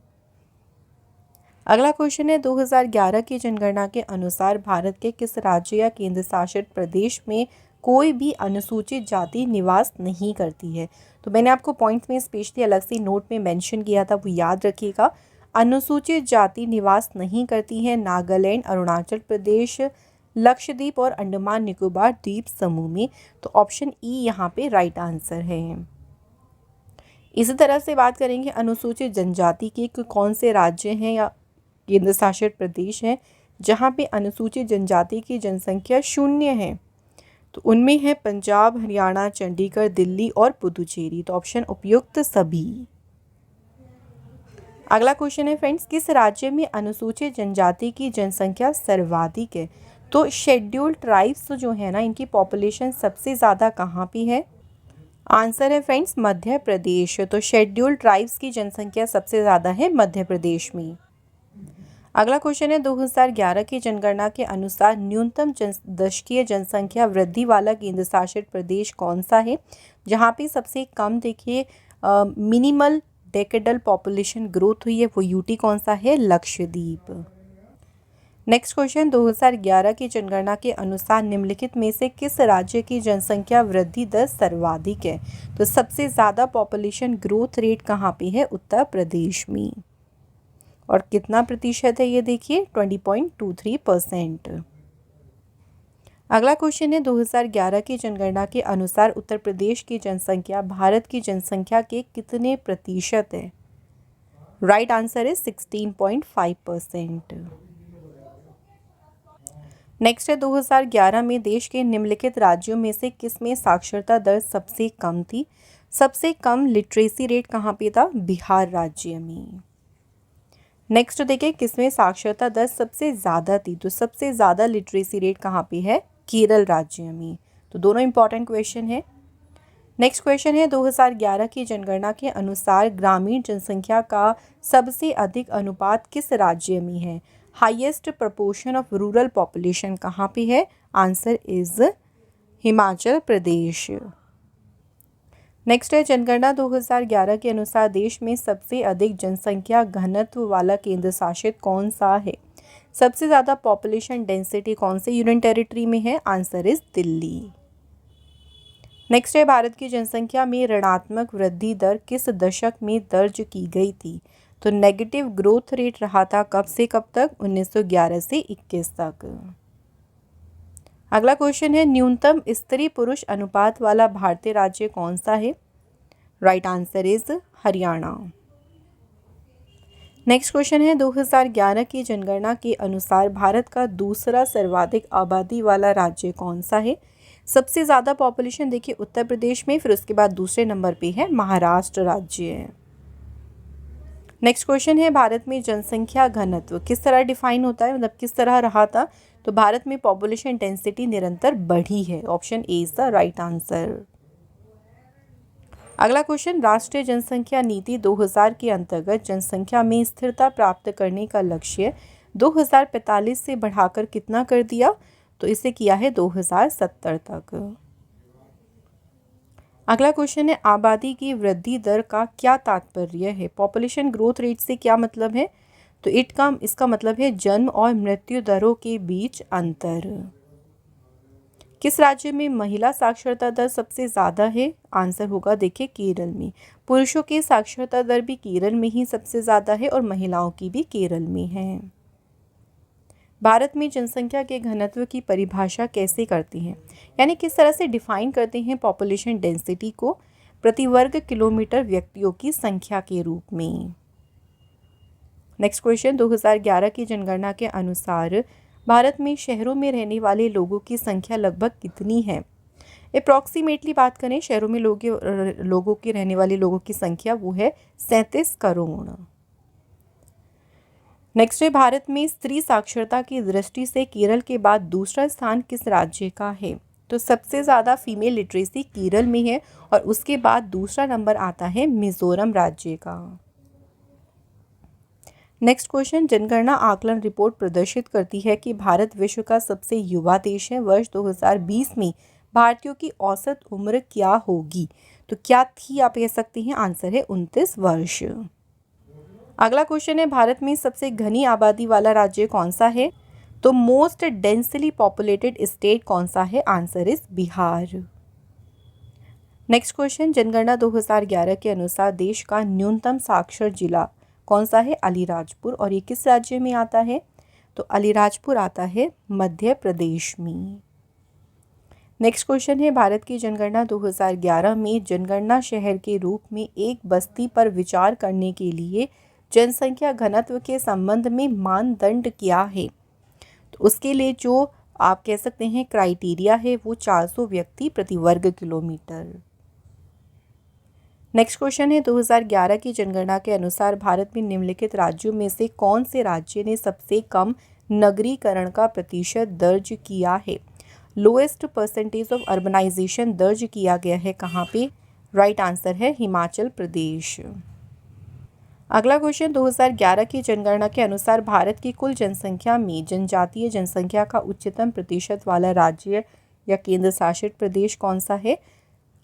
अगला क्वेश्चन है, 2011 की जनगणना के अनुसार भारत के किस राज्य या केंद्र शासित प्रदेश में कोई भी अनुसूचित जाति निवास नहीं करती है? तो मैंने आपको पॉइंट्स में स्पेशली अलग से नोट में मेंशन किया था, वो याद रखिएगा। अनुसूचित जाति निवास नहीं करती है नागालैंड, अरुणाचल प्रदेश, लक्षद्वीप और अंडमान निकोबार द्वीप समूह में। तो ऑप्शन ई यहाँ पे राइट आंसर है। इसी तरह से बात करेंगे अनुसूचित जनजाति के कौन से राज्य हैं या केंद्र शासित प्रदेश हैं जहाँ पे अनुसूचित जनजाति की जनसंख्या 0 है? तो उनमें है पंजाब, हरियाणा, चंडीगढ़, दिल्ली और पुदुचेरी। तो ऑप्शन उपयुक्त सभी। अगला क्वेश्चन है फ्रेंड्स, किस राज्य में अनुसूचित जनजाति की जनसंख्या सर्वाधिक है? तो शेड्यूल्ड ट्राइब्स जो है ना, इनकी पॉपुलेशन सबसे ज़्यादा कहाँ पे है? आंसर है फ्रेंड्स मध्य प्रदेश। तो शेड्यूल्ड ट्राइब्स की जनसंख्या सबसे ज़्यादा है मध्य प्रदेश में। अगला क्वेश्चन है, 2011 की जनगणना के अनुसार न्यूनतम दशकीय जनसंख्या वृद्धि वाला केंद्र शासित प्रदेश कौन सा है? जहाँ पे सबसे कम देखिए मिनिमल डेकेडल पॉपुलेशन ग्रोथ हुई है वो यूटी कौन सा है? लक्षद्वीप। नेक्स्ट क्वेश्चन, 2011 की जनगणना के अनुसार निम्नलिखित में से किस राज्य की जनसंख्या वृद्धि दर सर्वाधिक है? तो सबसे ज़्यादा पॉपुलेशन ग्रोथ रेट कहाँ पे है? उत्तर प्रदेश में। और कितना प्रतिशत है ये देखिए 20.23%। अगला क्वेश्चन है, 2011 की जनगणना के अनुसार उत्तर प्रदेश की जनसंख्या भारत की जनसंख्या के कितने प्रतिशत है? राइट आंसर है 16.5%। नेक्स्ट है, 2011 में देश के निम्नलिखित राज्यों में से किसमें साक्षरता दर सबसे कम थी? सबसे कम लिटरेसी रेट कहाँ पे था? बिहार राज्य में। नेक्स्ट देखिए, किसमें साक्षरता दर सबसे ज़्यादा थी? तो सबसे ज़्यादा लिटरेसी रेट कहाँ पे है? केरल राज्य में। तो दोनों इंपॉर्टेंट क्वेश्चन है। नेक्स्ट क्वेश्चन है, 2011 की जनगणना के अनुसार ग्रामीण जनसंख्या का सबसे अधिक अनुपात किस राज्य में है? Highest proportion of rural population कहाँ पे है? Answer is Himachal Pradesh. Next है, जनगणना 2011 के अनुसार देश में सबसे अधिक जनसंख्या घनत्व वाला केंद्र शासित कौन सा है? सबसे ज़्यादा पॉपुलेशन डेंसिटी कौन से यूनियन टेरिटरी में है? Answer is Delhi. नेक्स्ट है भारत की जनसंख्या में ऋणात्मक वृद्धि दर किस दशक में दर्ज की गई थी? तो नेगेटिव ग्रोथ रेट रहा था कब से कब तक? 1911 से 21 तक। अगला क्वेश्चन है न्यूनतम स्त्री पुरुष अनुपात वाला भारतीय राज्य कौन सा है? Right answer is Haryana. Next question है 2011 की जनगणना के अनुसार भारत का दूसरा सर्वाधिक आबादी वाला राज्य कौन सा है? सबसे ज़्यादा पॉपुलेशन देखिए उत्तर प्रदेश में, फिर उसके बाद दूसरे नंबर पे है महाराष्ट्र राज्य। नेक्स्ट क्वेश्चन है भारत में जनसंख्या घनत्व किस तरह डिफाइन होता है, मतलब किस तरह रहा था? तो भारत में पॉपुलेशन डेंसिटी निरंतर बढ़ी है। Option A is the right answer. अगला क्वेश्चन राष्ट्रीय जनसंख्या नीति 2000 के अंतर्गत जनसंख्या में स्थिरता प्राप्त करने का लक्ष्य 2045 से बढ़ाकर कितना कर दिया? तो इसे किया है 2070 तक। अगला क्वेश्चन है आबादी की वृद्धि दर का क्या तात्पर्य है? पॉपुलेशन ग्रोथ रेट से क्या मतलब है? तो इसका मतलब है जन्म और मृत्यु दरों के बीच अंतर। किस राज्य में महिला साक्षरता दर सबसे ज़्यादा है? आंसर होगा देखिए केरल में। पुरुषों की साक्षरता दर भी केरल में ही सबसे ज़्यादा है और महिलाओं की भी केरल में है। भारत में जनसंख्या के घनत्व की परिभाषा कैसे करती हैं, यानी किस तरह से डिफाइन करते हैं पॉपुलेशन डेंसिटी को? प्रति वर्ग किलोमीटर व्यक्तियों की संख्या के रूप में। नेक्स्ट क्वेश्चन 2011 की जनगणना के अनुसार भारत में शहरों में रहने वाले लोगों की संख्या लगभग कितनी है? अप्रॉक्सीमेटली बात करें शहरों में लोगों की रहने वाले लोगों की संख्या वो है 37 करोड़। नेक्स्ट है भारत में स्त्री साक्षरता की दृष्टि से केरल के बाद दूसरा स्थान किस राज्य का है? तो सबसे ज़्यादा फीमेल लिटरेसी केरल में है और उसके बाद दूसरा नंबर आता है मिजोरम राज्य का। नेक्स्ट क्वेश्चन जनगणना आकलन रिपोर्ट प्रदर्शित करती है कि भारत विश्व का सबसे युवा देश है। वर्ष 2020 में भारतीयों की औसत उम्र क्या होगी? तो क्या थी आप कह सकते हैं, आंसर है 29 वर्ष। अगला क्वेश्चन है भारत में सबसे घनी आबादी वाला राज्य कौन सा है? तो मोस्ट डेंसली पॉपुलेटेड स्टेट कौन सा है? Answer is Bihar. Next question जनगणना 2011 के अनुसार देश का न्यूनतम साक्षर जिला कौन सा है? अलीराजपुर। और ये किस राज्य में आता है? तो अलीराजपुर आता है मध्य प्रदेश में। नेक्स्ट क्वेश्चन है भारत की जनगणना 2011 में जनगणना शहर के रूप में एक बस्ती पर विचार करने के लिए जनसंख्या घनत्व के संबंध में मानदंड क्या है? तो उसके लिए जो आप कह सकते हैं क्राइटेरिया है वो 400 व्यक्ति प्रति वर्ग किलोमीटर। नेक्स्ट क्वेश्चन है 2011 की जनगणना के अनुसार भारत में निम्नलिखित राज्यों में से कौन से राज्य ने सबसे कम नगरीकरण का प्रतिशत दर्ज किया है? लोएस्ट परसेंटेज ऑफ अर्बनाइजेशन दर्ज किया गया है कहाँ पे? राइट आंसर है हिमाचल प्रदेश। अगला क्वेश्चन 2011 की जनगणना के अनुसार भारत की कुल जनसंख्या में जनजातीय जनसंख्या का उच्चतम प्रतिशत वाला राज्य या केंद्र शासित प्रदेश कौन सा है?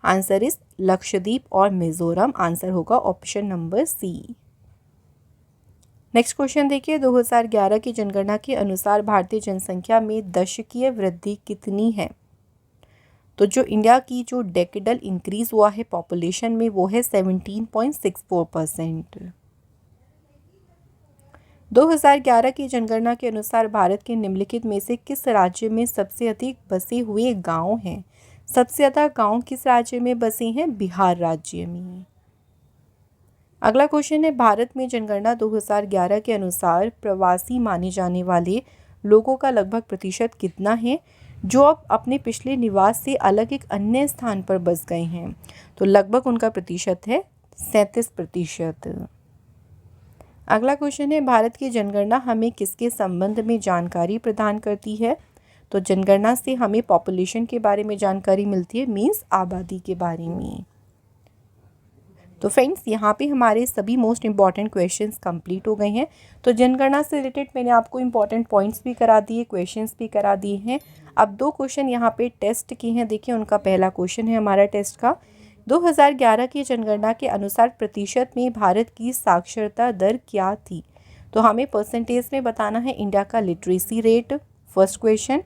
आंसर इज लक्षद्वीप और मिजोरम। आंसर होगा option number C. Next question देखिए 2011 की जनगणना के अनुसार भारतीय जनसंख्या में दशकीय वृद्धि कितनी है? तो जो इंडिया की जो डेकेडल इंक्रीज हुआ है पॉपुलेशन में वो है 17.64%। 2011 की जनगणना के अनुसार भारत के निम्नलिखित में से किस राज्य में सबसे अधिक बसे हुए गांव हैं? सबसे ज़्यादा गांव किस राज्य में बसे हैं? बिहार राज्य में। अगला क्वेश्चन है भारत में जनगणना 2011 के अनुसार प्रवासी माने जाने वाले लोगों का लगभग प्रतिशत कितना है जो अब अपने पिछले निवास से अलग एक अन्य स्थान पर बस गए हैं? तो लगभग उनका प्रतिशत है 37%। अगला क्वेश्चन है भारत की जनगणना हमें किसके संबंध में जानकारी प्रदान करती है? तो जनगणना से हमें पॉपुलेशन के बारे में जानकारी मिलती है, मीन्स आबादी के बारे में। तो फ्रेंड्स यहाँ पे हमारे सभी मोस्ट इम्पॉर्टेंट क्वेश्चंस कंप्लीट हो गए हैं। तो जनगणना से रिलेटेड मैंने आपको इम्पॉर्टेंट पॉइंट्स भी करा दिए, क्वेश्चंस भी करा दिए हैं। अब 2 क्वेश्चन यहाँ पे टेस्ट के हैं। देखिए उनका पहला क्वेश्चन है हमारा टेस्ट का, 2011 की जनगणना के अनुसार प्रतिशत में भारत की साक्षरता दर क्या थी? तो हमें परसेंटेज में बताना है इंडिया का literacy rate, first question.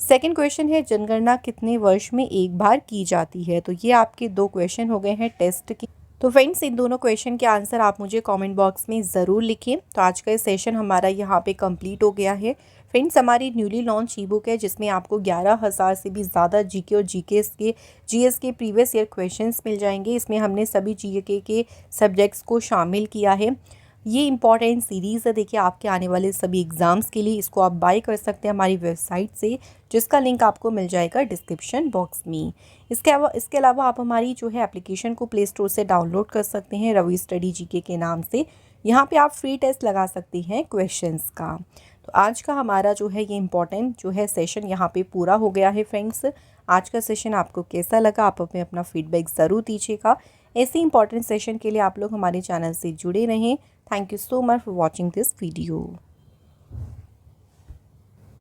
Second question है जनगणना कितने वर्ष में एक बार की जाती है। तो ये आपके 2 क्वेश्चन हो गए हैं टेस्ट के। तो फ्रेंड्स इन दोनों क्वेश्चन के आंसर आप मुझे कमेंट बॉक्स में ज़रूर लिखिए। तो आज का सेशन हमारा यहाँ पे कंप्लीट हो गया है। फ्रेंड्स हमारी न्यूली लॉन्च ई बुक है जिसमें आपको 11,000 से भी ज़्यादा जीके और जीएस के प्रीवियस ईयर क्वेश्चंस मिल जाएंगे। इसमें हमने सभी जीके के सब्जेक्ट्स को शामिल किया है। ये इंपॉर्टेंट सीरीज़ है, देखिए आपके आने वाले सभी एग्ज़ाम्स के लिए। इसको आप बाय कर सकते हैं हमारी वेबसाइट से, जिसका लिंक आपको मिल जाएगा डिस्क्रिप्शन बॉक्स में। इसके अलावा आप हमारी जो है एप्लीकेशन को प्ले स्टोर से डाउनलोड कर सकते हैं रवि स्टडी जीके के नाम से। यहाँ पे आप फ्री टेस्ट लगा सकते हैं क्वेश्चंस का। तो आज का हमारा जो है ये इम्पॉर्टेंट जो है सेशन यहाँ पे पूरा हो गया है फ्रेंड्स। आज का सेशन आपको कैसा लगा, आप हमें अपना फीडबैक ज़रूर दीजिएगा। ऐसे इंपॉर्टेंट सेशन के लिए आप लोग हमारे चैनल से जुड़े रहें। Thank you so much for watching this video.